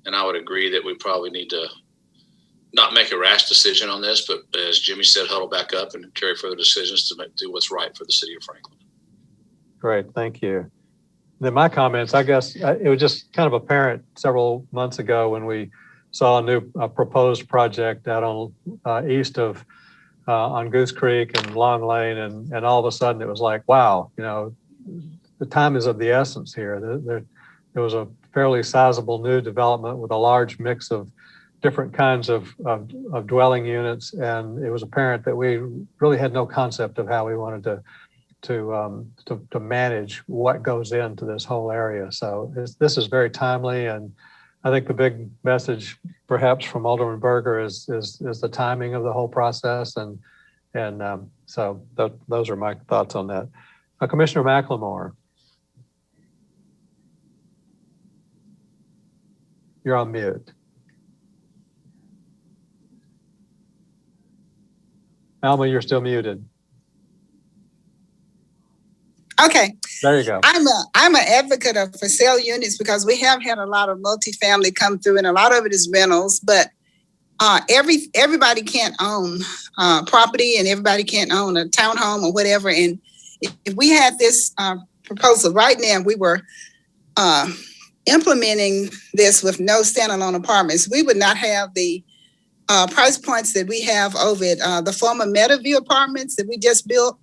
Speaker 18: And I would agree that we probably need to not make a rash decision on this, but as Jimmy said, huddle back up and carry further decisions to do what's right for the city of Franklin.
Speaker 1: Great, thank you. Then my comments, I guess it was just kind of apparent several months ago when we saw a new proposed project out on east of on Goose Creek and Long Lane, and all of a sudden it was like, wow, the time is of the essence here. There was a fairly sizable new development with a large mix of different kinds of dwelling units, and it was apparent that we really had no concept of how we wanted to manage what goes into this whole area. So this is very timely, and I think the big message perhaps from Alderman Berger is the timing of the whole process, and so those are my thoughts on that. Commissioner McLemore, you're on mute. Alma, you're still muted.
Speaker 2: Okay.
Speaker 1: There you go.
Speaker 2: I'm an advocate of for sale units because we have had a lot of multifamily come through, and a lot of it is rentals, but everybody can't own property, and everybody can't own a townhome or whatever. And if we had this proposal right now, we were implementing this with no standalone apartments, we would not have the price points that we have over at the former Meadowview apartments that we just built.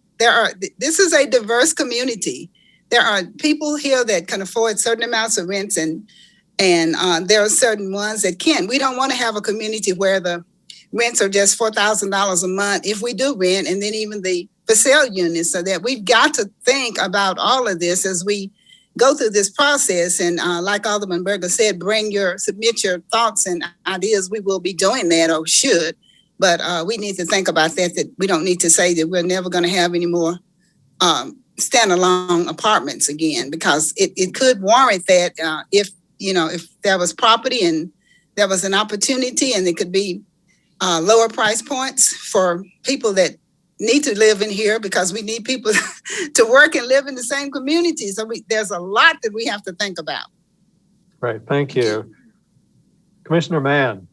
Speaker 2: This is a diverse community. There are people here that can afford certain amounts of rents, and there are certain ones that can't. We don't want to have a community where the rents are just $4,000 a month if we do rent, and then even the for sale units. So that we've got to think about all of this as we go through this process. And like Alderman Berger said, submit your thoughts and ideas. We will be doing that, or should. But we need to think about that we don't need to say that we're never going to have any more standalone apartments again, because it could warrant that if there was property and there was an opportunity, and it could be lower price points for people that need to live in here, because we need people to work and live in the same community. So there's a lot that we have to think about.
Speaker 1: Right, thank you. Commissioner Mann.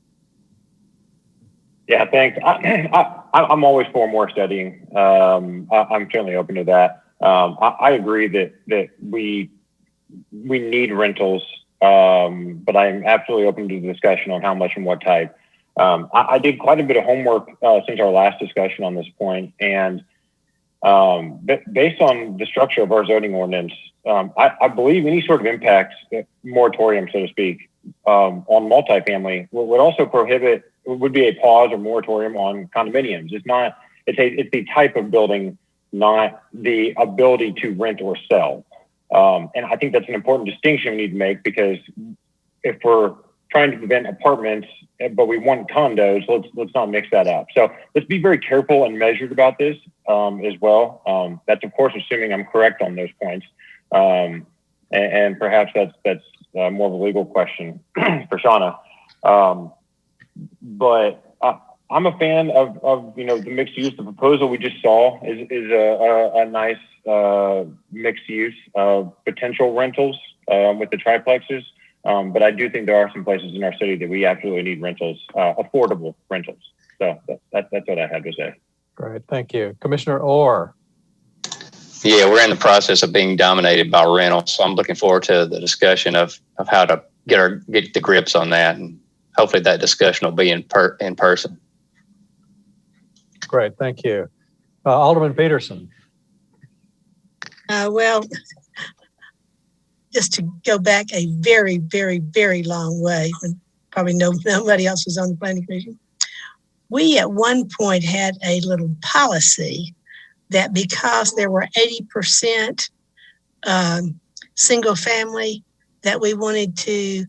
Speaker 11: Yeah, thanks. I'm always for more studying. I'm certainly open to that. I agree that we need rentals but I'm absolutely open to the discussion on how much and what type. I did quite a bit of homework since our last discussion on this point, and based on the structure of our zoning ordinance, I believe any sort of impact moratorium, so to speak, on multifamily would also prohibit, would be a pause or moratorium on condominiums. It's a type of building, not the ability to rent or sell. And I think that's an important distinction we need to make, because if we're trying to prevent apartments, but we want condos, let's not mix that up. So let's be very careful and measured about this as well. That's of course assuming I'm correct on those points, and perhaps that's more of a legal question for Shauna. But I'm a fan of the mixed use. The proposal we just saw is a nice mixed use of potential rentals with the triplexes. But I do think there are some places in our city that we absolutely need rentals, affordable rentals. So that's what I had to say.
Speaker 1: Great, thank you. Commissioner Orr.
Speaker 12: Yeah, we're in the process of being dominated by rentals, so I'm looking forward to the discussion of how to get the grips on that, and hopefully that discussion will be in person.
Speaker 1: Great, thank you. Alderman Peterson.
Speaker 19: Well, just to go back a very, very, very long way, when probably nobody else was on the planning commission. We at one point had a little policy that because there were 80% single family, that we wanted to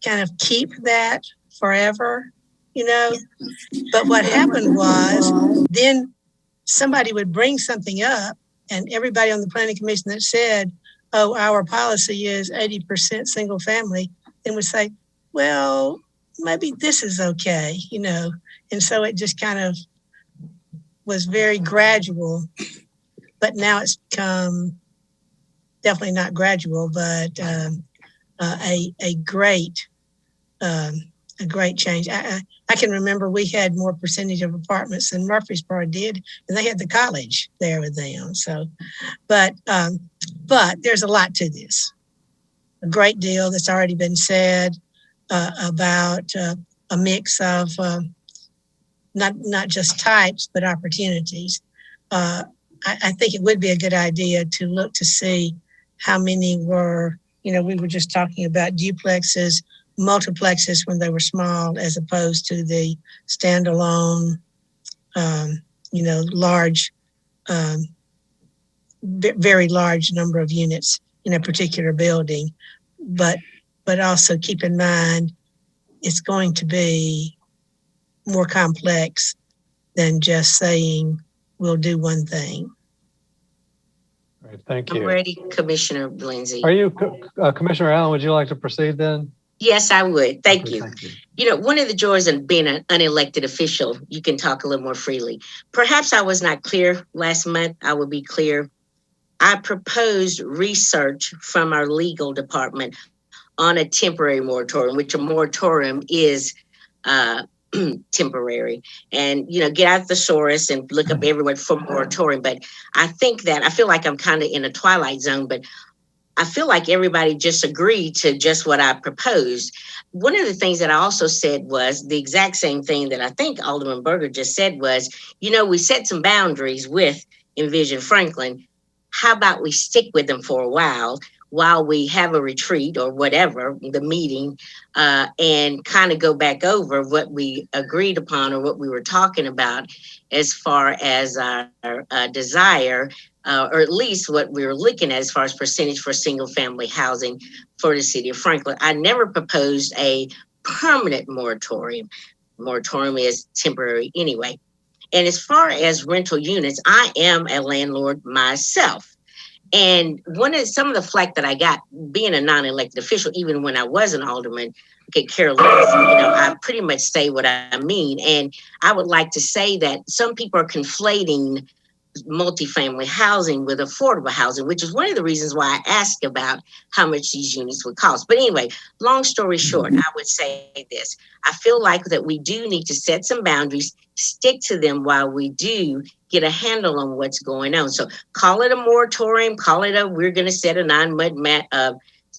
Speaker 19: kind of keep that forever, But what happened was then somebody would bring something up, and everybody on the planning commission that said, oh, our policy is 80% single family, then would say, well, maybe this is okay, And so it just kind of was very gradual, but now it's become definitely not gradual, but a great change. I can remember we had more percentage of apartments than Murfreesboro did, and they had the college there with them. So, but there's a lot to this. A great deal that's already been said about a mix of not just types, but opportunities. I think it would be a good idea to look to see how many were, we were just talking about duplexes, multiplexes when they were small, as opposed to the standalone, large, very large number of units in a particular building. But also keep in mind, it's going to be more complex than just saying we'll do one thing.
Speaker 1: Great, thank you.
Speaker 8: I'm ready, Commissioner Lindsay.
Speaker 1: Are you, Commissioner Allen, would you like to proceed then?
Speaker 8: Yes, I would. Thank
Speaker 1: Okay,
Speaker 8: you.
Speaker 1: thank you.
Speaker 8: One of the joys of being an unelected official, you can talk a little more freely. Perhaps I was not clear last month. I will be clear. I proposed research from our legal department on a temporary moratorium, which a moratorium is temporary, and get out the thesaurus and look up everywhere for moratorium. But I feel like I'm kind of in a twilight zone, but I feel like everybody just agreed to just what I proposed. One of the things that I also said was the exact same thing that I think Alderman Berger just said was, we set some boundaries with Envision Franklin. How about we stick with them for a while we have a retreat or whatever, the meeting, and kind of go back over what we agreed upon or what we were talking about as far as our desire, or at least what we were looking at as far as percentage for single family housing for the city of Franklin. I never proposed a permanent moratorium. Moratorium is temporary anyway. And as far as rental units, I am a landlord myself. And some of the flack that I got being a non-elected official, even when I was an alderman, could care less. I pretty much say what I mean. And I would like to say that some people are conflating multifamily housing with affordable housing, which is one of the reasons why I asked about how much these units would cost. But anyway, long story short, I would say this. I feel like that we do need to set some boundaries, stick to them while we do get a handle on what's going on. So call it a moratorium, we're going to set a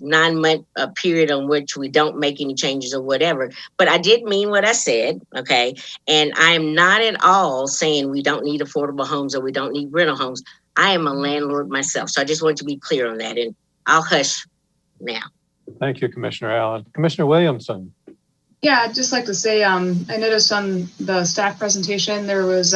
Speaker 8: 9-month period on which we don't make any changes or whatever. But I did mean what I said, okay? And I'm not at all saying we don't need affordable homes or we don't need rental homes. I am a landlord myself, so I just want to be clear on that, and I'll hush now.
Speaker 1: Thank you, Commissioner Allen. Commissioner Williamson.
Speaker 14: Yeah, I'd just like to say, I noticed on the staff presentation, there was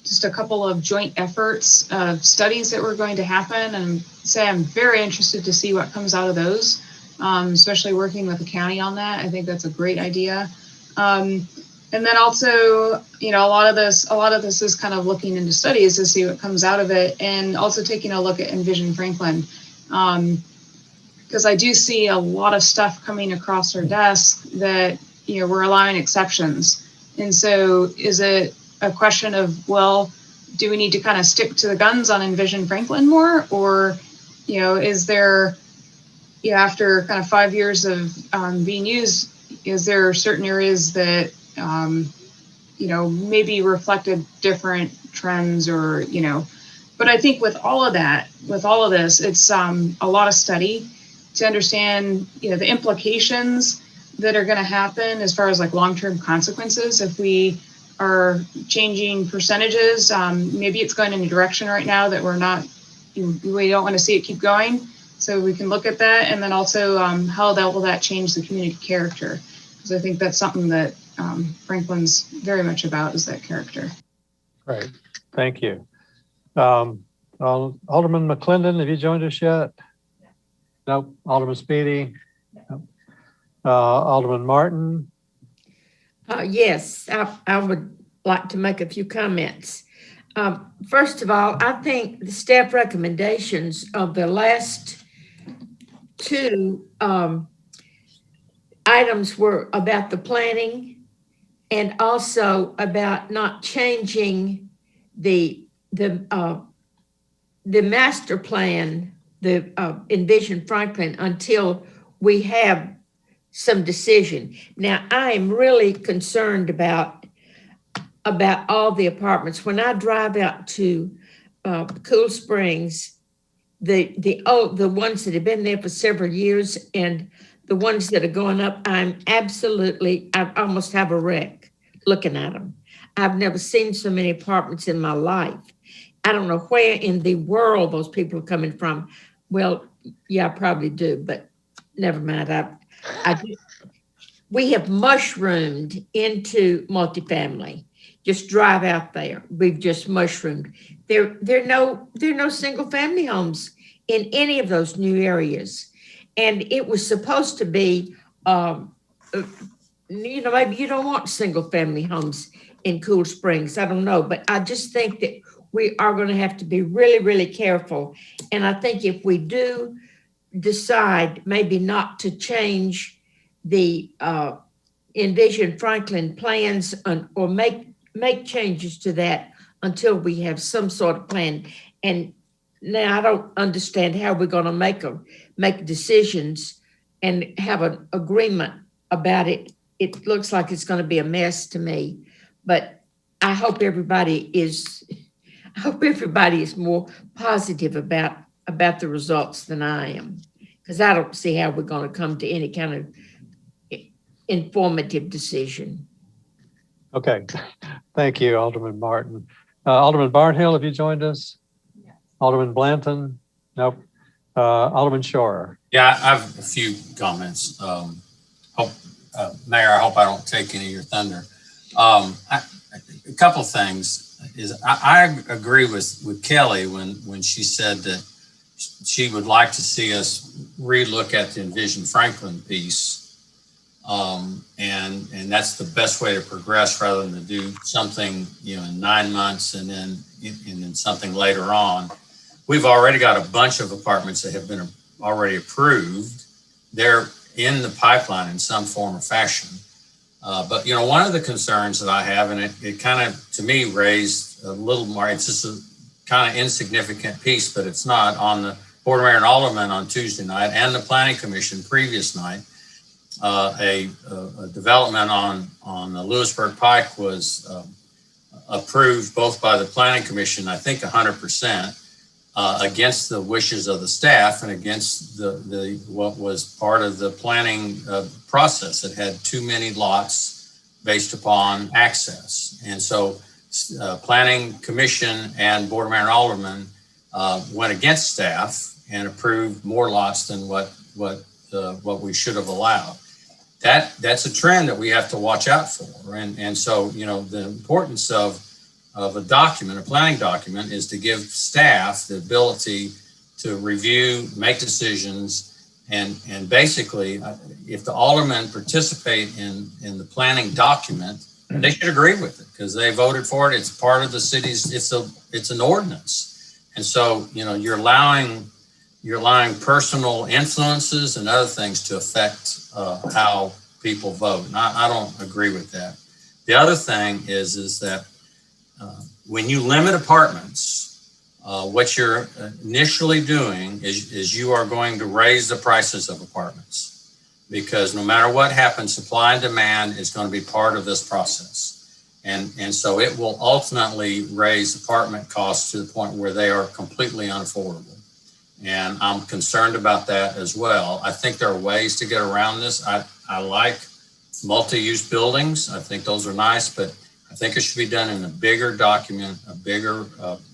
Speaker 14: just a couple of joint efforts of studies that were going to happen, and say I'm very interested to see what comes out of those, especially working with the county on that. I think that's a great idea. And then also, you know, a lot of this is kind of looking into studies to see what comes out of it, and also taking a look at Envision Franklin. Because I do see a lot of stuff coming across our desk that, you know, we're allowing exceptions. And so is it a question of, well, do we need to kind of stick to the guns on Envision Franklin more? Or, you know, is there, you know, after kind of 5 years of being used, is there certain areas that, you know, maybe reflected different trends or, you know, but I think with all of that, with all of this, it's a lot of study to understand, you know, the implications that are going to happen as far as like long-term consequences. If we are changing percentages, maybe it's going in a direction right now that we don't want to see it keep going. So we can look at that. And then also how will that change the community character? Because I think that's something that Franklin's very much about, is that character.
Speaker 1: Great, thank you. Alderman McClendon, have you joined us yet? Nope. Alderman Speedy? Nope. Alderman Martin?
Speaker 15: Yes, I would like to make a few comments. First of all, I think the staff recommendations of the last two items were about the planning and also about not changing the master plan, the Envision Franklin, until we have some decision. Now, I am really concerned about all the apartments. When I drive out to Cool Springs, the ones that have been there for several years and the ones that are going up, I almost have a wreck looking at them. I've never seen so many apartments in my life. I don't know where in the world those people are coming from. Well, yeah, I probably do, but never mind. We have mushroomed into multifamily. Just drive out there. We've just mushroomed. There are no single family homes in any of those new areas. And it was supposed to be, you know, maybe you don't want single family homes in Cool Springs. I don't know, but I just think that we are going to have to be really, really careful. And I think if we do decide maybe not to change the Envision Franklin plans or make changes to that until we have some sort of plan. And now I don't understand how we're going to make decisions and have an agreement about it. It looks like it's going to be a mess to me, but I hope everybody is more positive about the results than I am, because I don't see how we're going to come to any kind of informative decision.
Speaker 1: Okay, thank you, Alderman Martin. Alderman Barnhill, have you joined us? Yes. Alderman Blanton? Nope. Alderman Shore.
Speaker 16: Yeah, I have a few comments. Mayor, I hope I don't take any of your thunder. A couple of things is I agree with Kelly when she said that she would like to see us relook at the Envision Franklin piece. And that's the best way to progress rather than to do something, you know, in 9 months and then something later on. We've already got a bunch of apartments that have been already approved. They're in the pipeline in some form or fashion. But, you know, one of the concerns that I have, and it kind of, to me, raised a little more, it's just a kind of insignificant piece, but it's not. On the Board of Mayor and Alderman on Tuesday night and the Planning Commission previous night, a development on the Lewisburg Pike was approved both by the Planning Commission, I think 100%, against the wishes of the staff and against the what was part of the planning process. It had too many lots based upon access. And so Planning Commission and Board of Mayor and Aldermen went against staff and approved more lots than what we should have allowed. That's a trend that we have to watch out for. And so, you know, the importance of a document, a planning document, is to give staff the ability to review, make decisions, and basically, if the aldermen participate in the planning document, they should agree with it because they voted for it. It's part of the city's. It's an ordinance, and so you know you're allowing personal influences and other things to affect how people vote. And I don't agree with that. The other thing is that when you limit apartments, what you're initially doing is you are going to raise the prices of apartments because no matter what happens, supply and demand is going to be part of this process. And so it will ultimately raise apartment costs to the point where they are completely unaffordable. And I'm concerned about that as well. I think there are ways to get around this. I like multi-use buildings. I think those are nice, but I think it should be done in a bigger document, a bigger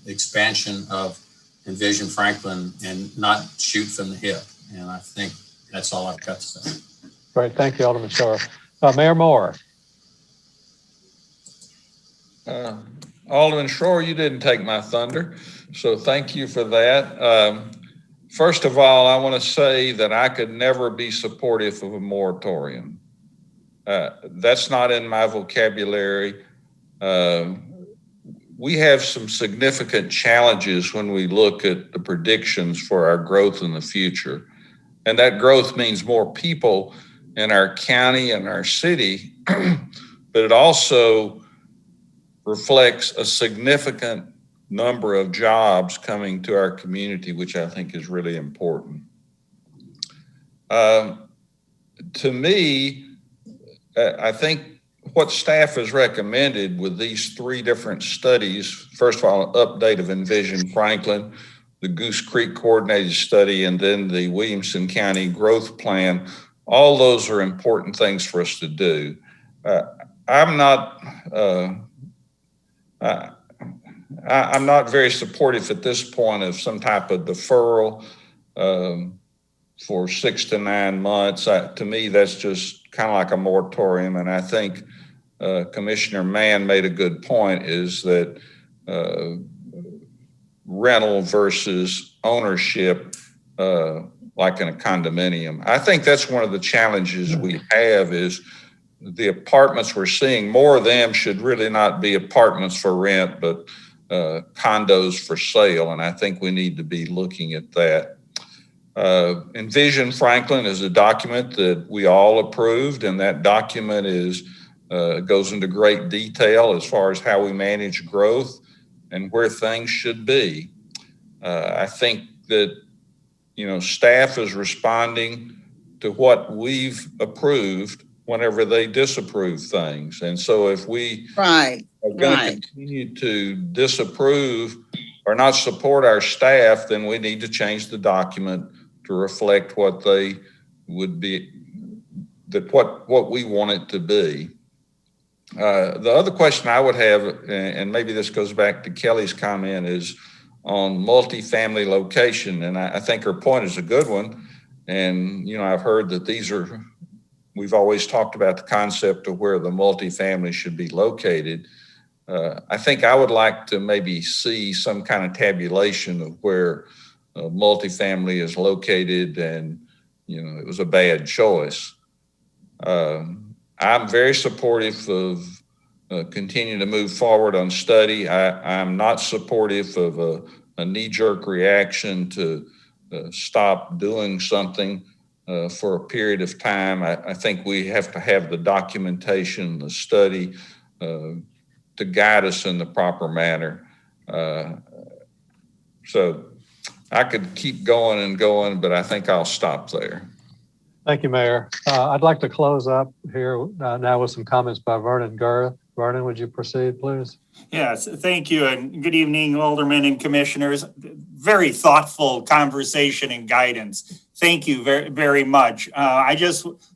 Speaker 16: expansion of Envision Franklin and not shoot from the hip. And I think that's all I've got to say.
Speaker 1: Great. Thank you, Alderman Shore. Mayor Moore.
Speaker 3: Alderman Shore, you didn't take my thunder, so thank you for that. First of all, I want to say that I could never be supportive of a moratorium. That's not in my vocabulary. We have some significant challenges when we look at the predictions for our growth in the future. And that growth means more people in our county and our city, but it also reflects a significant number of jobs coming to our community, which I think is really important. To me, I think what staff has recommended with these three different studies, first of all, an update of Envision Franklin, the Goose Creek Coordinated Study, and then the Williamson County Growth Plan, all those are important things for us to do. I'm not very supportive at this point of some type of deferral for 6 to 9 months. To me, that's just kind of like a moratorium. And I think Commissioner Mann made a good point, is that rental versus ownership, like in a condominium. I think that's one of the challenges we have, is the apartments we're seeing, more of them should really not be apartments for rent, but condos for sale. And I think we need to be looking at that. Envision Franklin is a document that we all approved, and that document goes into great detail as far as how we manage growth and where things should be. I think that, you know, staff is responding to what we've approved whenever they disapprove things. And so if we are going to continue to disapprove or not support our staff, then we need to change the document to reflect what they would be, that what we want it to be. The other question I would have, and maybe this goes back to Kelly's comment, is on multifamily location. And I think her point is a good one. And, you know, I've heard that we've always talked about the concept of where the multifamily should be located. I think I would like to maybe see some kind of tabulation of where multifamily is located, and, you know, it was a bad choice. I'm very supportive of continuing to move forward on study. I'm not supportive of a knee-jerk reaction to stop doing something for a period of time. I think we have to have the documentation, the study to guide us in the proper manner. So I could keep going and going, but I think I'll stop there.
Speaker 1: Thank you, Mayor. I'd like to close up here now with some comments by Vernon Gurr, Vernon, would you proceed, please?
Speaker 20: Yes, thank you, and good evening, Aldermen and Commissioners. Very thoughtful conversation and guidance. Thank you very, very much.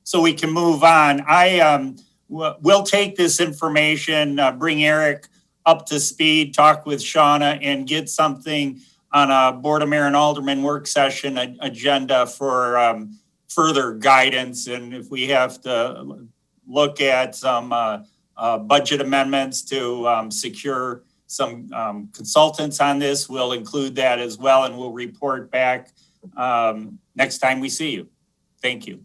Speaker 20: So we can move on, we'll take this information, bring Eric up to speed, talk with Shauna, and get something on a Board of Mayor and Aldermen work session agenda for further guidance. And if we have to look at some budget amendments to secure some consultants on this, we'll include that as well, and we'll report back next time we see you. Thank you.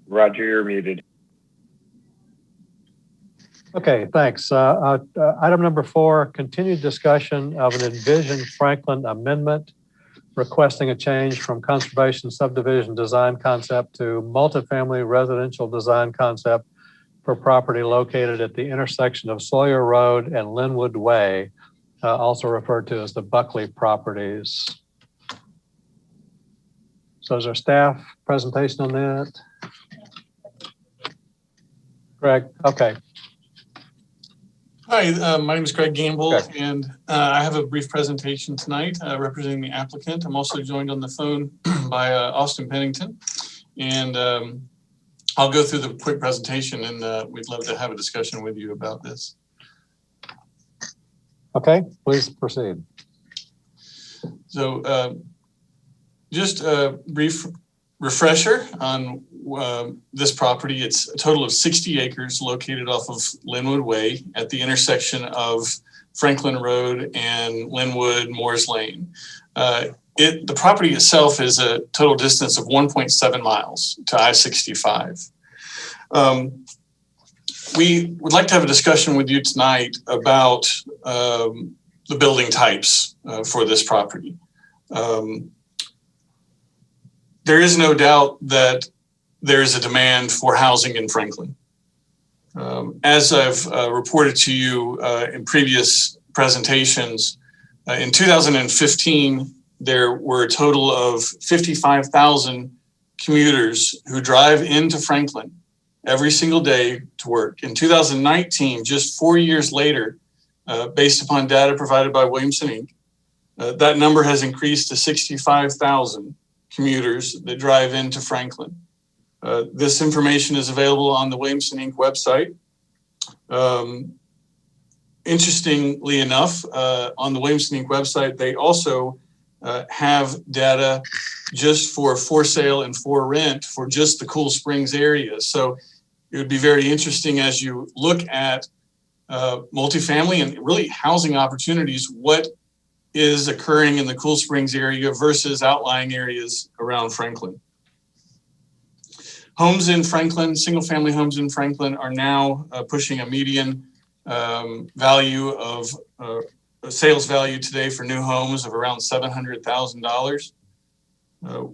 Speaker 11: Roger, you're muted.
Speaker 1: Okay, thanks. Item number 4, continued discussion of an Envision Franklin amendment requesting a change from conservation subdivision design concept to multifamily residential design concept for property located at the intersection of Sawyer Road and Linwood Way, also referred to as the Buckley properties. So is there staff presentation on that? Greg, okay.
Speaker 4: Hi, my name is Greg Gamble, and I have a brief presentation tonight representing the applicant. I'm also joined on the phone by Austin Pennington, and I'll go through the quick presentation, and we'd love to have a discussion with you about this.
Speaker 1: Okay, please proceed.
Speaker 4: So just a brief refresher on this property. It's a total of 60 acres located off of Linwood Way at the intersection of Franklin Road and Linwood Moores Lane. The property itself is a total distance of 1.7 miles to I-65. We would like to have a discussion with you tonight about the building types for this property. There is no doubt that there is a demand for housing in Franklin. As I've reported to you in previous presentations, in 2015, there were a total of 55,000 commuters who drive into Franklin every single day to work. In 2019, just 4 years later, based upon data provided by Williamson Inc., that number has increased to 65,000 commuters that drive into Franklin. This information is available on the Williamson Inc. website. Interestingly enough, on the Williamson Inc. website, they also have data just for sale and for rent for just the Cool Springs area. So it would be very interesting as you look at multifamily and really housing opportunities, what is occurring in the Cool Springs area versus outlying areas around Franklin. Homes in Franklin, single family homes in Franklin are now pushing a median value of sales value today for new homes of around $700,000.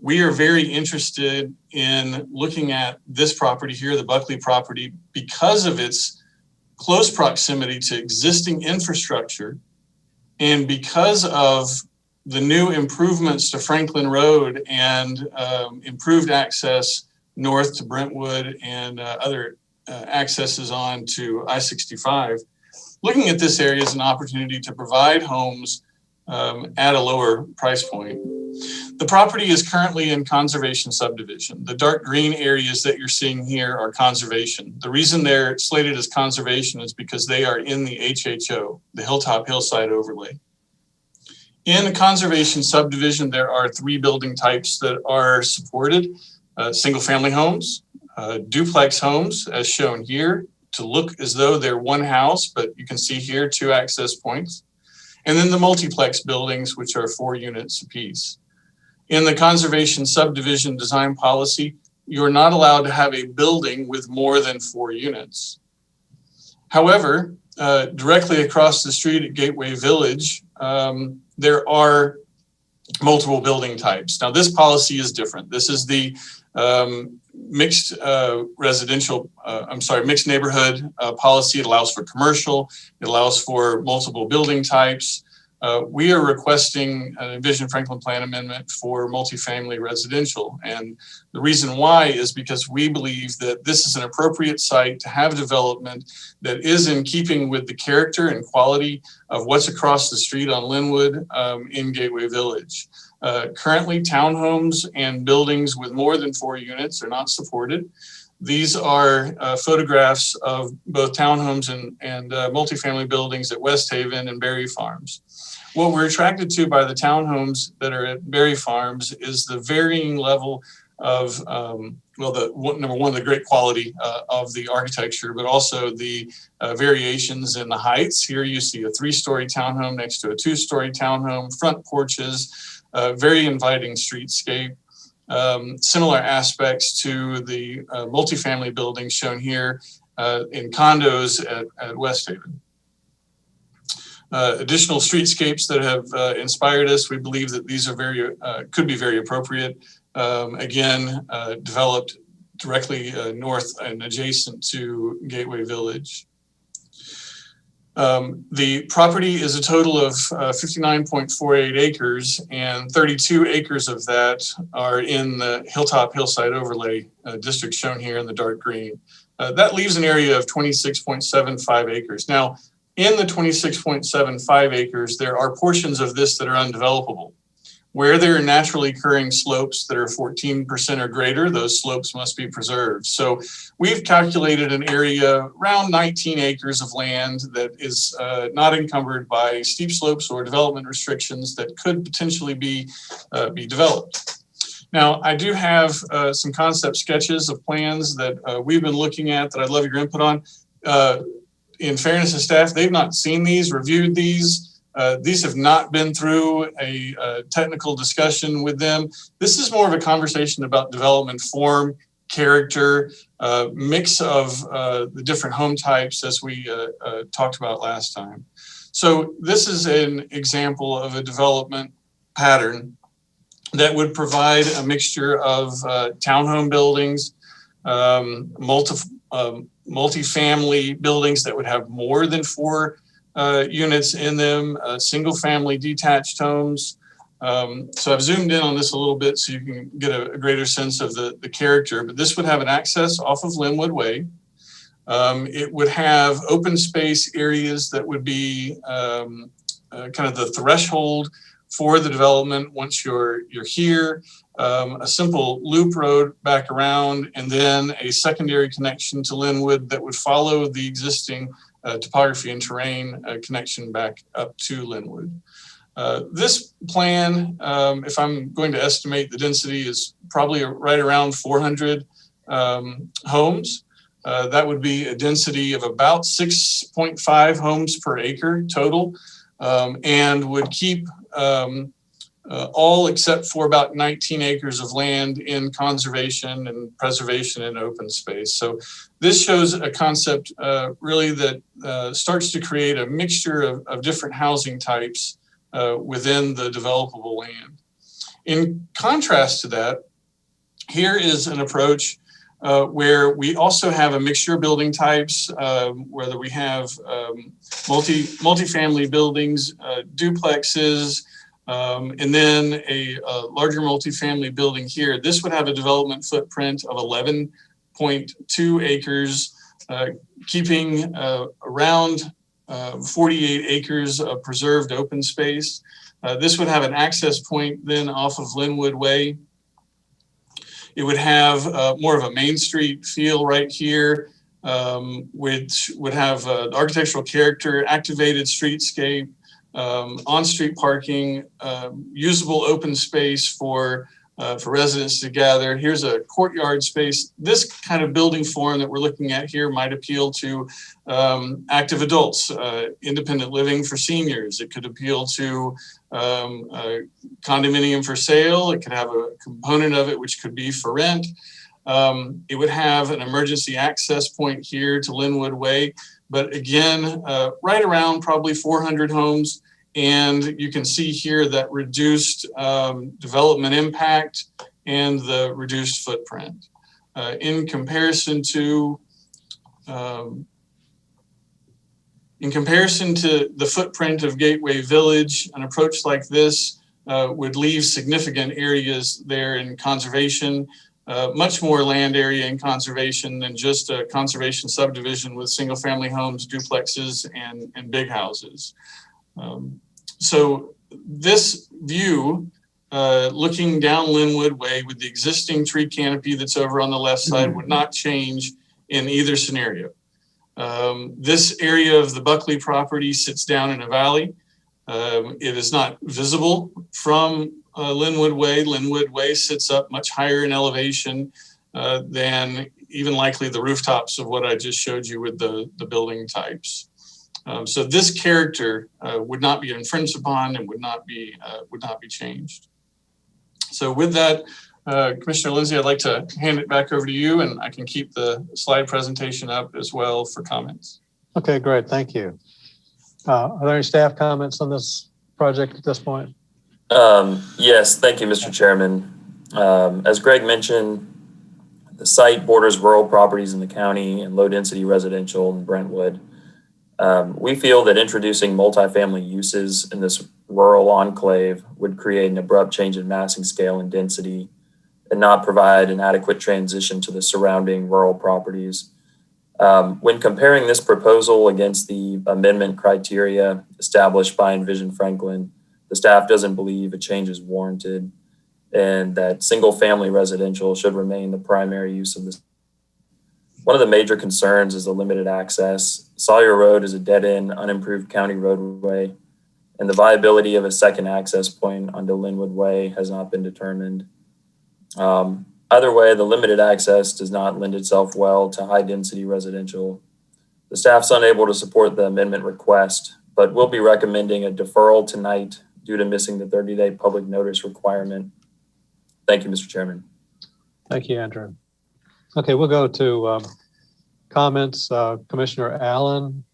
Speaker 4: We are very interested in looking at this property here, the Buckley property, because of its close proximity to existing infrastructure and because of the new improvements to Franklin Road and improved access north to Brentwood and other accesses on to I-65, looking at this area as an opportunity to provide homes at a lower price point. The property is currently in conservation subdivision. The dark green areas that you're seeing here are conservation. The reason they're slated as conservation is because they are in the HHO, the Hilltop Hillside Overlay. In a conservation subdivision, there are 3 building types that are supported. Single family homes, duplex homes, as shown here, to look as though they're one house, but you can see here 2 access points. And then the multiplex buildings, which are 4 units apiece. In the conservation subdivision design policy, you're not allowed to have a building with more than 4 units. However, directly across the street at Gateway Village, there are multiple building types. Now, this policy is different. This is the mixed neighborhood policy. It allows for commercial. It allows for multiple building types. we are requesting an Envision Franklin Plan amendment for multifamily residential. And the reason why is because we believe that this is an appropriate site to have development that is in keeping with the character and quality of what's across the street on Linwood in Gateway Village. Currently, townhomes and buildings with more than 4 units are not supported. These are photographs of both townhomes and multifamily buildings at West Haven and Berry Farms. What we're attracted to by the townhomes that are at Berry Farms is the varying level of, number one, the great quality of the architecture, but also the variations in the heights. Here you see a 3-story townhome next to a 2-story townhome, front porches, very inviting streetscape. Similar aspects to the multifamily buildings shown here in condos at West Haven. Additional streetscapes that have inspired us, we believe that these are could be very appropriate. Again, developed directly north and adjacent to Gateway Village. The property is a total of 59.48 acres, and 32 acres of that are in the Hillside Overlay district shown here in the dark green. That leaves an area of 26.75 acres. Now, in the 26.75 acres, there are portions of this that are undevelopable. Where there are naturally occurring slopes that are 14% or greater, those slopes must be preserved. So we've calculated an area around 19 acres of land that is not encumbered by steep slopes or development restrictions that could potentially be developed. Now, I do have some concept sketches of plans that we've been looking at that I'd love your input on. In fairness to staff, they've not seen these, reviewed these. These have not been through a technical discussion with them. This is more of a conversation about development form, character, mix of the different home types as we talked about last time. So this is an example of a development pattern that would provide a mixture of townhome buildings, multifamily buildings that would have more than 4 units in them, single family detached homes. So I've zoomed in on this a little bit so you can get a greater sense of the character, but this would have an access off of Linwood Way. It would have open space areas that would be kind of the threshold for the development once you're here. A simple loop road back around, and then a secondary connection to Linwood that would follow the existing topography and terrain connection back up to Linwood. This plan, if I'm going to estimate the density, is probably right around 400 homes. That would be a density of about 6.5 homes per acre total, and would keep all except for about 19 acres of land in conservation and preservation and open space. So this shows a concept really that starts to create a mixture of different housing types within the developable land. In contrast to that, here is an approach where we also have a mixture of building types, whether we have multifamily buildings, duplexes, and then a larger multifamily building here. This would have a development footprint of 11.2 acres, keeping around 48 acres of preserved open space. This would have an access point then off of Linwood Way. It would have more of a Main Street feel right here, which would have architectural character, activated streetscape, on-street parking, usable open space for residents to gather. Here's a courtyard space. This kind of building form that we're looking at here might appeal to active adults, independent living for seniors. It could appeal to a condominium for sale. It could have a component of it which could be for rent. It would have an emergency access point here to Linwood Way, but again, right around probably 400 homes. And you can see here that reduced development impact and the reduced footprint. In comparison to In comparison to the footprint of Gateway Village, an approach like this would leave significant areas there in conservation, much more land area in conservation than just a conservation subdivision with single family homes, duplexes, and big houses. So this view, looking down Linwood Way with the existing tree canopy that's over on the left side would not change in either scenario. This area of the Buckley property sits down in a valley. It is not visible from Linwood Way. Linwood Way sits up much higher in elevation than even likely the rooftops of what I just showed you with the building types. So this character would not be infringed upon and would not be changed. So with that, Commissioner Lindsay, I'd like to hand it back over to you, and I can keep the slide presentation up as well for comments.
Speaker 1: Okay, great. Thank you. Are there any staff comments on this project at this point?
Speaker 17: Yes, thank you, Mr. Chairman. As Greg mentioned, the site borders rural properties in the county and low-density residential in Brentwood. We feel that introducing multifamily uses in this rural enclave would create an abrupt change in massing scale and density and not provide an adequate transition to the surrounding rural properties. When comparing this proposal against the amendment criteria established by Envision Franklin, the staff doesn't believe a change is warranted and that single family residential should remain the primary use of this. One of the major concerns is the limited access. Sawyer Road is a dead-end, unimproved county roadway, and the viability of a second access point onto Linwood Way has not been determined. Either way, the limited access does not lend itself well to high-density residential. The staff's unable to support the amendment request, but will be recommending a deferral tonight due to missing the 30-day public notice requirement. Thank you, Mr. Chairman.
Speaker 1: Thank you, Andrew. Okay, we'll go to comments. Commissioner Allen.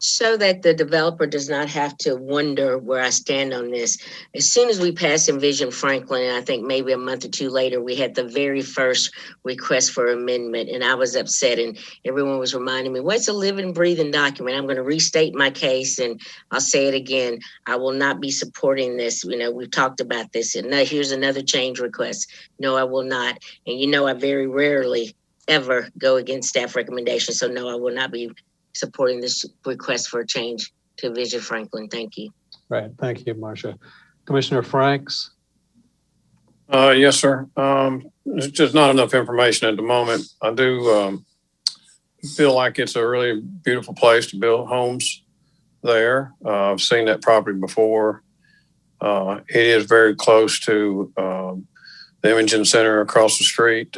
Speaker 8: So that the developer does not have to wonder where I stand on this. As soon as we passed Envision Franklin, and I think maybe a month or two later, we had the very first request for amendment, and I was upset, and everyone was reminding me, what's a living, breathing document? I'm going to restate my case, and I'll say it again. I will not be supporting this. You know, we've talked about this, and now here's another change request. No, I will not. And you know, I very rarely ever go against staff recommendations, so no, I will not be supporting this request for a change to Envision Franklin. Thank you.
Speaker 1: Right. Thank you, Marcia. Commissioner Franks.
Speaker 21: Yes, sir. There's just not enough information at the moment. I do feel like it's a really beautiful place to build homes there. I've seen that property before. It is very close to the Imaging Center across the street.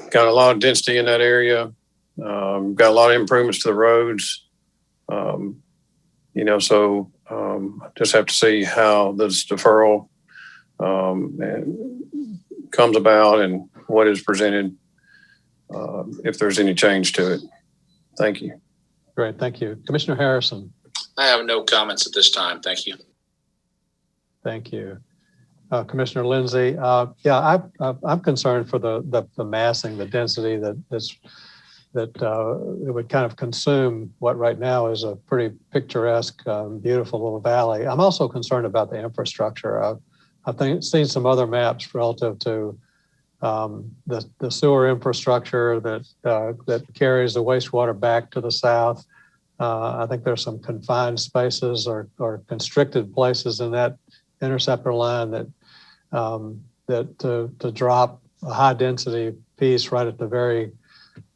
Speaker 21: Got a lot of density in that area. Got a lot of improvements to the roads. You know, so just have to see how this deferral comes about and what is presented, if there's any change to it. Thank you.
Speaker 1: Great, thank you. Commissioner Harrison.
Speaker 18: I have no comments at this time. Thank you.
Speaker 1: Thank you. Commissioner Lindsay, yeah, I'm concerned for the massing, the density that it would kind of consume what right now is a pretty picturesque, beautiful little valley. I'm also concerned about the infrastructure. I've seen some other maps relative to the sewer infrastructure that carries the wastewater back to the south. I think there's some confined spaces or constricted places in that interceptor line that to drop a high density piece right at the very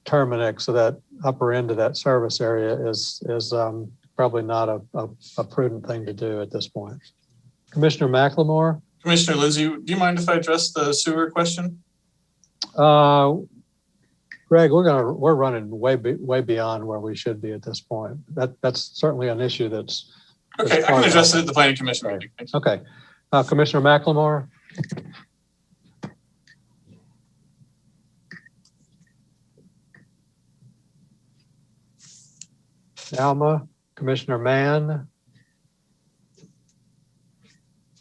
Speaker 1: terminix of that upper end of that service area is probably not a prudent thing to do at this point. Commissioner McLemore.
Speaker 4: Commissioner Lindsay, do you mind if I address the sewer question?
Speaker 1: Greg, we're running way beyond where we should be at this point. That's certainly an issue that's
Speaker 4: okay. I can address it at the planning commission.
Speaker 1: Right. Okay, Commissioner McLemore. Alma, Commissioner Mann.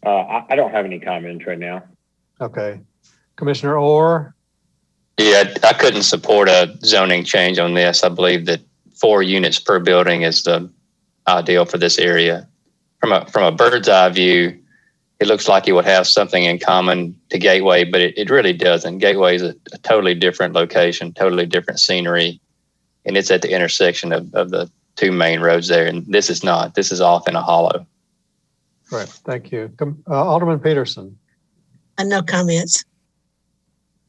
Speaker 11: I don't have any comments right now.
Speaker 1: Okay, Commissioner Orr.
Speaker 12: Yeah, I couldn't support a zoning change on this. I believe that 4 units per building is the ideal for this area. From a bird's eye view, it looks like it would have something in common to Gateway, but it really doesn't. Gateway is a totally different location, totally different scenery, and it's at the intersection of the 2 main roads there. And this is not. This is off in a hollow.
Speaker 1: Right. Thank you. Alderman Peterson.
Speaker 19: No comments.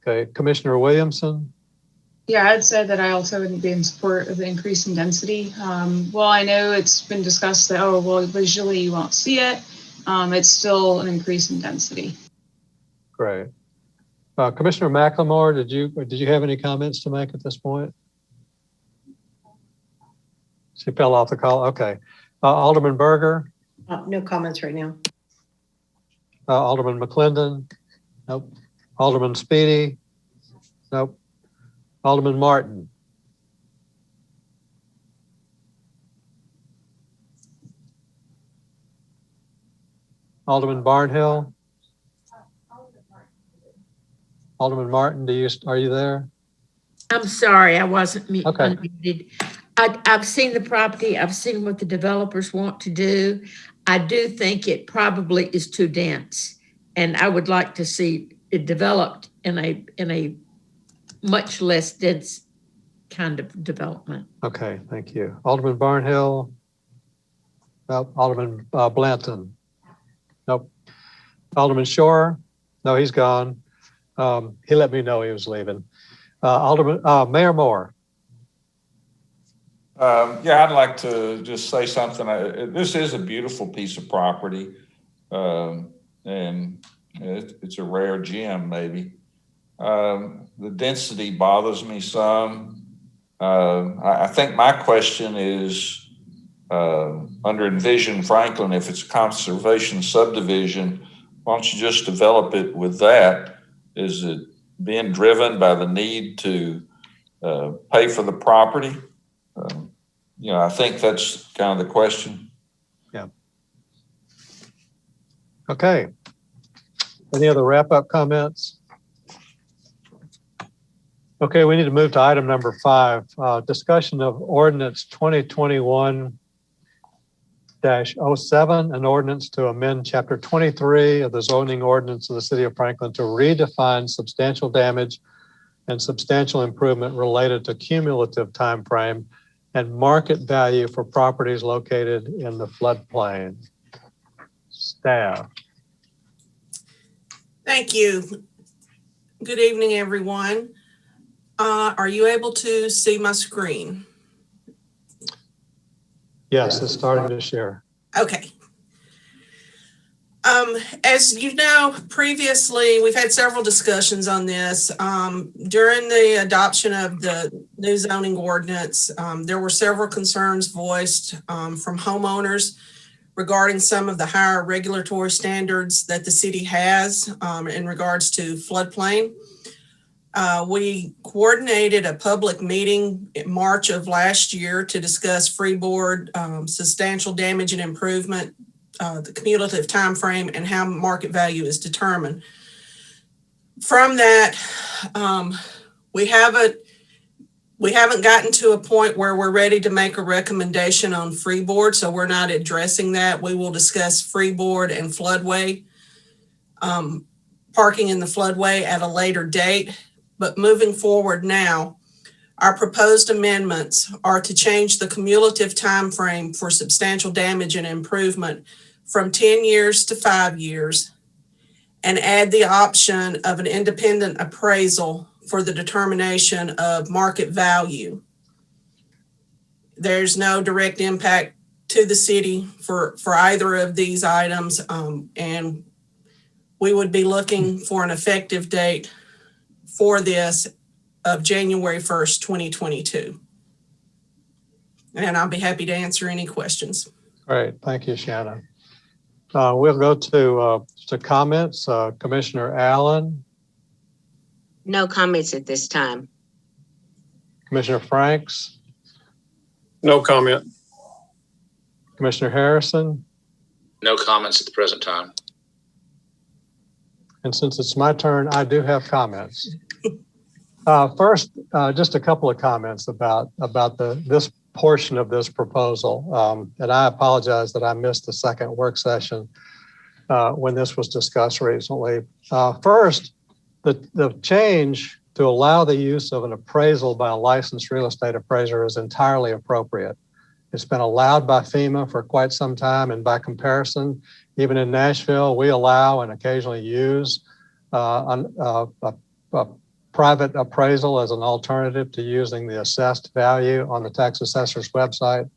Speaker 1: Okay. Commissioner Williamson.
Speaker 14: Yeah, I'd say that I also wouldn't be in support of the increase in density. Well, I know it's been discussed that, oh, well, visually you won't see it. It's still an increase in density.
Speaker 1: Great. Commissioner McLemore, did you have any comments to make at this point? She fell off the call. Okay. Alderman Berger.
Speaker 13: No comments right now.
Speaker 1: Alderman McClendon. Nope. Alderman Speedy. Nope. Alderman Martin. Alderman Barnhill. Alderman Martin, are you there?
Speaker 15: I'm sorry, I wasn't
Speaker 1: Okay.
Speaker 15: unmuted. I've seen the property. I've seen what the developers want to do. I do think it probably is too dense, and I would like to see it developed in a much less dense kind of development.
Speaker 1: Okay, thank you. Alderman Barnhill. Nope. Alderman Blanton. Nope. Alderman Shore. No, he's gone. He let me know he was leaving. Mayor Moore.
Speaker 3: Yeah, I'd like to just say something. This is a beautiful piece of property, and it's a rare gem, maybe. The density bothers me some. I think my question is, under Envision Franklin, if it's a conservation subdivision, why don't you just develop it with that? Is it being driven by the need to pay for the property? I think that's kind of the question.
Speaker 1: Yeah. Okay. Any other wrap-up comments? Okay, we need to move to item number 5, discussion of ordinance 2021-07, an ordinance to amend chapter 23 of the zoning ordinance of the city of Franklin to redefine substantial damage and substantial improvement related to cumulative time frame and market value for properties located in the floodplain. Staff.
Speaker 5: Thank you. Good evening, everyone. Are you able to see my screen?
Speaker 1: Yes, it's starting to share.
Speaker 5: Okay. As you know, previously, we've had several discussions on this. During the adoption of the new zoning ordinance, there were several concerns voiced from homeowners regarding some of the higher regulatory standards that the city has in regards to floodplain. We coordinated a public meeting in March of last year to discuss freeboard, substantial damage and improvement, the cumulative time frame, and how market value is determined. From that, we haven't gotten to a point where we're ready to make a recommendation on freeboard, so we're not addressing that. We will discuss freeboard and floodway, parking in the floodway at a later date. But moving forward now, our proposed amendments are to change the cumulative time frame for substantial damage and improvement from 10 years to 5 years, and add the option of an independent appraisal for the determination of market value. There's no direct impact to the city for either of these items, and we would be looking for an effective date for this of January 1st, 2022. And I'll be happy to answer any questions.
Speaker 1: Great, thank you, Shannon. We'll go to comments. Commissioner Allen.
Speaker 8: No comments at this time.
Speaker 1: Commissioner Franks.
Speaker 21: No comment.
Speaker 1: Commissioner Harrison.
Speaker 18: No comments at the present time.
Speaker 1: And since it's my turn, I do have comments. First, just a couple of comments about this portion of this proposal. And I apologize that I missed the second work session when this was discussed recently. First, the change to allow the use of an appraisal by a licensed real estate appraiser is entirely appropriate. It's been allowed by FEMA for quite some time, and by comparison, even in Nashville, we allow and occasionally use a private appraisal as an alternative to using the assessed value on the tax assessor's website.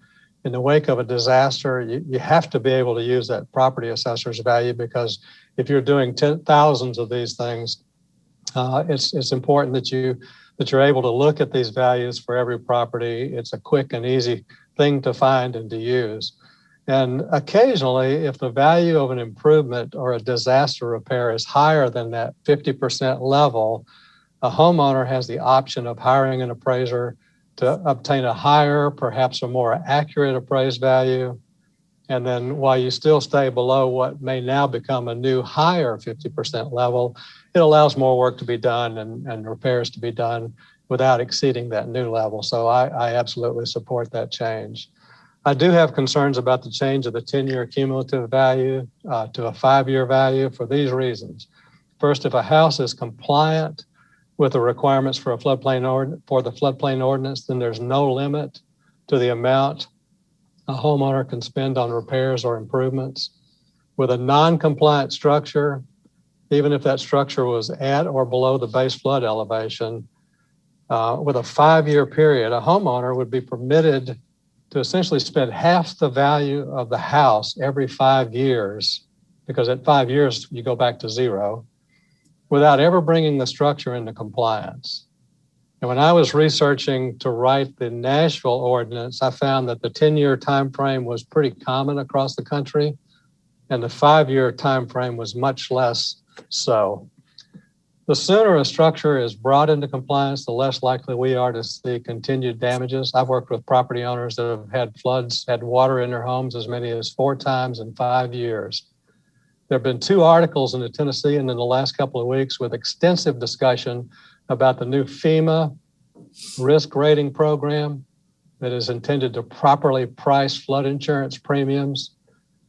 Speaker 1: In the wake of a disaster, you have to be able to use that property assessor's value, because if you're doing thousands of these things, it's important that you're able to look at these values for every property. It's a quick and easy thing to find and to use. And occasionally, if the value of an improvement or a disaster repair is higher than that 50% level, a homeowner has the option of hiring an appraiser to obtain a higher, perhaps a more accurate appraised value. And then while you still stay below what may now become a new higher 50% level, it allows more work to be done and repairs to be done without exceeding that new level. So I absolutely support that change. I do have concerns about the change of the 10-year cumulative value to a 5-year value for these reasons. First, if a house is compliant with the requirements for the floodplain ordinance, then there's no limit to the amount a homeowner can spend on repairs or improvements. With a non-compliant structure, even if that structure was at or below the base flood elevation, with a 5-year period, a homeowner would be permitted to essentially spend half the value of the house every 5 years, because at 5 years, you go back to zero, without ever bringing the structure into compliance. And when I was researching to write the Nashville ordinance, I found that the 10-year time frame was pretty common across the country, and the 5-year time frame was much less so. The sooner a structure is brought into compliance, the less likely we are to see continued damages. I've worked with property owners that have had floods, had water in their homes as many as 4 times in 5 years. There have been 2 articles in the Tennessean in the last couple of weeks with extensive discussion about the new FEMA risk rating program that is intended to properly price flood insurance premiums.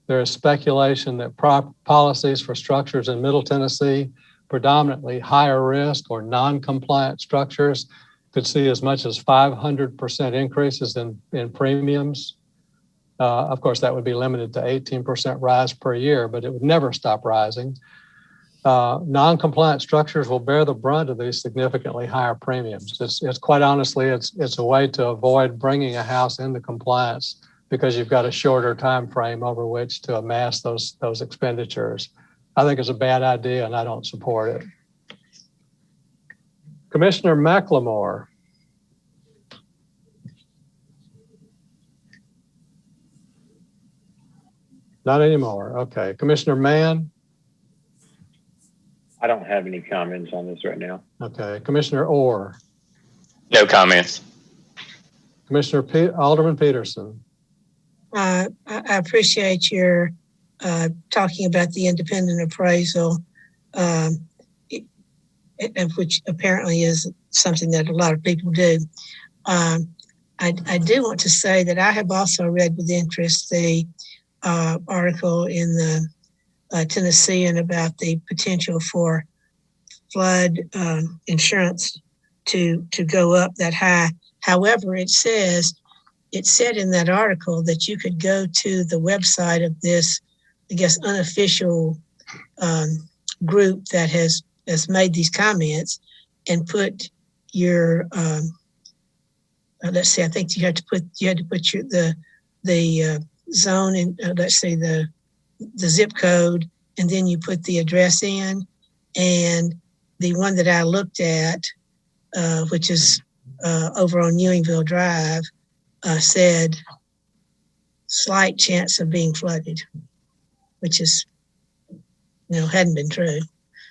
Speaker 1: There is speculation that policies for structures in Middle Tennessee, predominantly higher risk or non-compliant structures, could see as much as 500% increases in premiums. Of course, that would be limited to 18% rise per year, but it would never stop rising. Non-compliant structures will bear the brunt of these significantly higher premiums. It's quite honestly, it's a way to avoid bringing a house into compliance, because you've got a shorter time frame over which to amass those expenditures. I think it's a bad idea, and I don't support it. Commissioner McLemore. Not anymore. Okay. Commissioner Mann.
Speaker 11: I don't have any comments on this right now.
Speaker 1: Okay. Commissioner Orr.
Speaker 12: No comments.
Speaker 1: Commissioner Alderman Peterson.
Speaker 19: I appreciate your talking about the independent appraisal, which apparently is something that a lot of people do. I do want to say that I have also read with interest the article in the Tennessean about the potential for flood insurance to go up that high. However, it said in that article that you could go to the website of this, I guess, unofficial group that has made these comments and put your, let's see, I think you had to put the zone in, let's say the zip code, and then you put the address in. And the one that I looked at, which is over on Ewingville Drive, said slight chance of being flooded, which is, hadn't been true.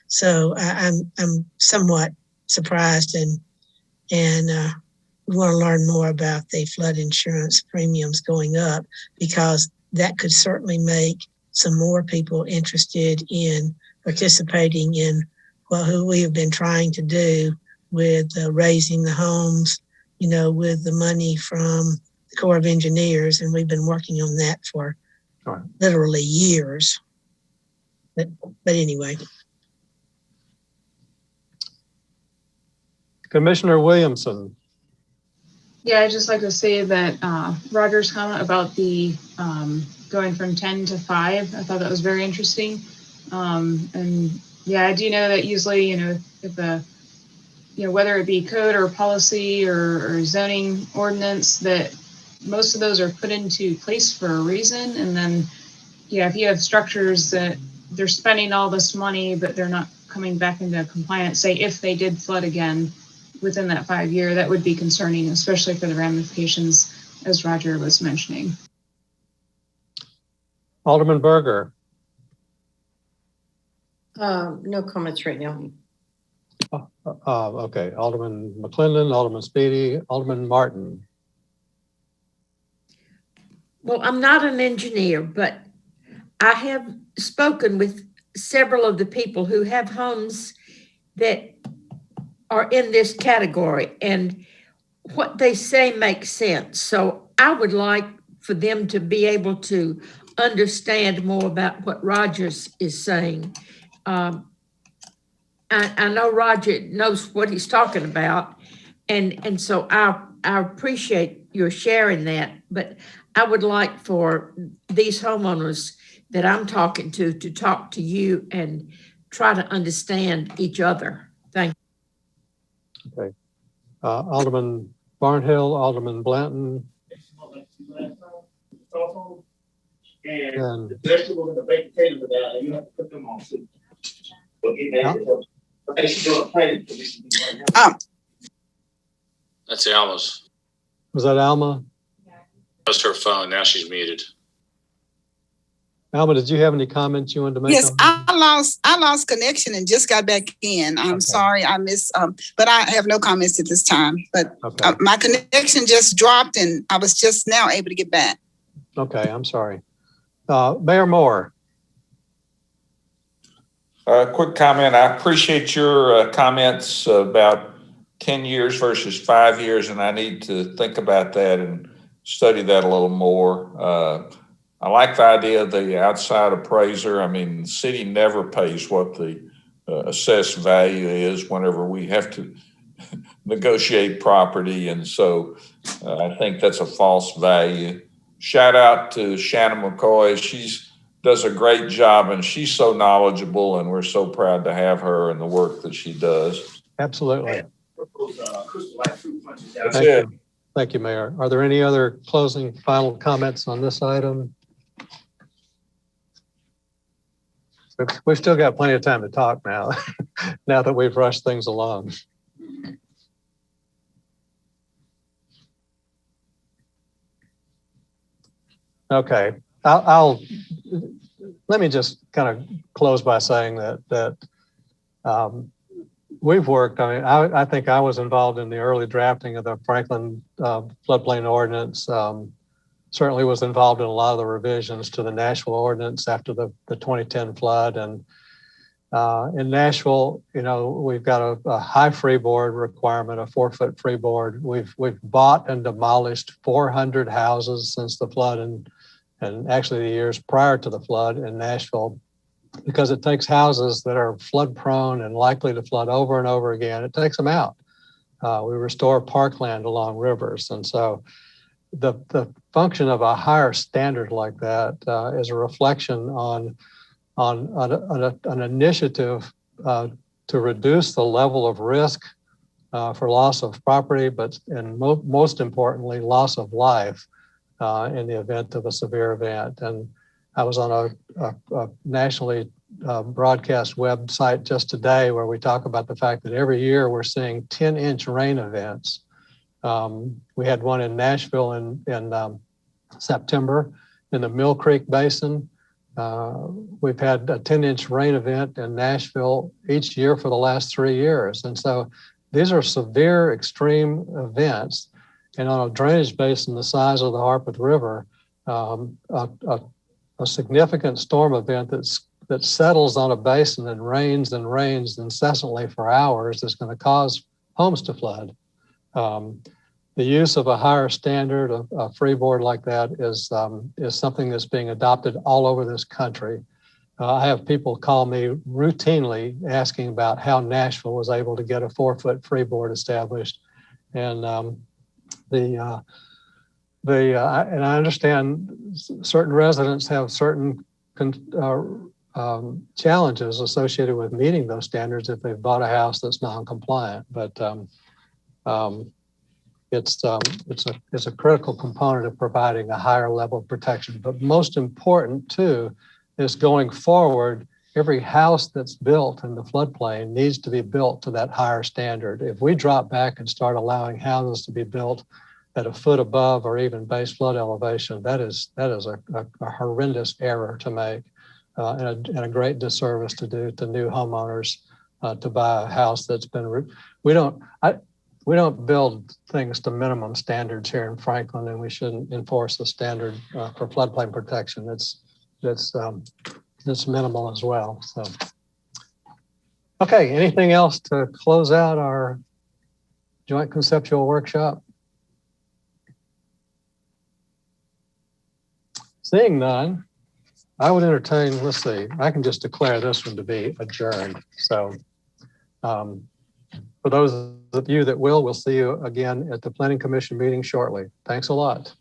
Speaker 19: So I'm somewhat surprised, and we want to learn more about the flood insurance premiums going up, because that could certainly make some more people interested in participating in what we have been trying to do with raising the homes, with the money from the Corps of Engineers. And we've been working on that for literally years. But anyway.
Speaker 1: Commissioner Williamson.
Speaker 14: Yeah, I'd just like to say that Roger's comment about the going from 10 to 5, I thought that was very interesting. And yeah, I do know that usually, if the, whether it be code or policy or zoning ordinance, that most of those are put into place for a reason. And then, yeah, if you have structures that they're spending all this money, but they're not coming back into compliance, say if they did flood again within that 5 year, that would be concerning, especially for the ramifications, as Roger was mentioning.
Speaker 1: Alderman Berger.
Speaker 13: No comments right now.
Speaker 1: Okay, Alderman McClendon, Alderman Speedy, Alderman Martin.
Speaker 15: Well, I'm not an engineer, but I have spoken with several of the people who have homes that are in this category, and what they say makes sense. So I would like for them to be able to understand more about what Rogers is saying. I know Roger knows what he's talking about, and so I appreciate your sharing that, but I would like for these homeowners that I'm talking to talk to you and try to understand each other. Thank you.
Speaker 1: Okay. Alderman Barnhill, Alderman Blanton. And
Speaker 6: the vegetables and the baked potatoes are down there. You have to put them on soup.
Speaker 18: That's Alma's.
Speaker 1: Was that Alma?
Speaker 18: That's her phone. Now she's muted.
Speaker 1: Alma, did you have any comments you wanted to make?
Speaker 2: Yes, I lost connection and just got back in. I'm sorry, I missed, but I have no comments at this time. But my connection just dropped and I was just now able to get back.
Speaker 1: Okay, I'm sorry. Mayor Moore.
Speaker 3: Quick comment. I appreciate your comments about 10 years versus 5 years, and I need to think about that and study that a little more. I like the idea of the outside appraiser. I mean, the city never pays what the assessed value is whenever we have to negotiate property. And so I think that's a false value. Shout out to Shannon McCoy. She does a great job and she's so knowledgeable, and we're so proud to have her and the work that she does.
Speaker 1: Absolutely.
Speaker 3: That's it.
Speaker 1: Thank you, Mayor. Are there any other closing final comments on this item? We've still got plenty of time to talk now, now that we've rushed things along. Okay, I'll let me just kind of close by saying that we've worked. I mean, I think I was involved in the early drafting of the Franklin floodplain ordinance. Certainly was involved in a lot of the revisions to the Nashville ordinance after the 2010 flood. And in Nashville, we've got a high freeboard requirement, a 4-foot freeboard. We've bought and demolished 400 houses since the flood and actually the years prior to the flood in Nashville, because it takes houses that are flood prone and likely to flood over and over again. It takes them out. We restore parkland along rivers. And so the function of a higher standard like that is a reflection on an initiative to reduce the level of risk for loss of property, and most importantly, loss of life in the event of a severe event. And I was on a nationally broadcast website just today where we talk about the fact that every year we're seeing 10-inch rain events. We had one in Nashville in September in the Mill Creek Basin. We've had a 10-inch rain event in Nashville each year for the last 3 years. And so these are severe extreme events. And on a drainage basin the size of the Harpeth River, a significant storm event that settles on a basin and rains incessantly for hours is going to cause homes to flood. The use of a higher standard, a freeboard like that is something that's being adopted all over this country. I have people call me routinely asking about how Nashville was able to get a 4-foot freeboard established. And and I understand certain residents have certain challenges associated with meeting those standards if they've bought a house that's non-compliant. But it's a critical component of providing a higher level of protection. But most important too is going forward, every house that's built in the floodplain needs to be built to that higher standard. If we drop back and start allowing houses to be built at a foot above or even base flood elevation, that is a horrendous error to make and a great disservice to do to new homeowners to buy a house that's been. We don't build things to minimum standards here in Franklin, and we shouldn't enforce the standard for floodplain protection. That's minimal as well. So, okay, anything else to close out our joint conceptual workshop? Seeing none, I would entertain, let's see, I can just declare this one to be adjourned. So for those of you that will, we'll see you again at the Planning Commission meeting shortly. Thanks a lot.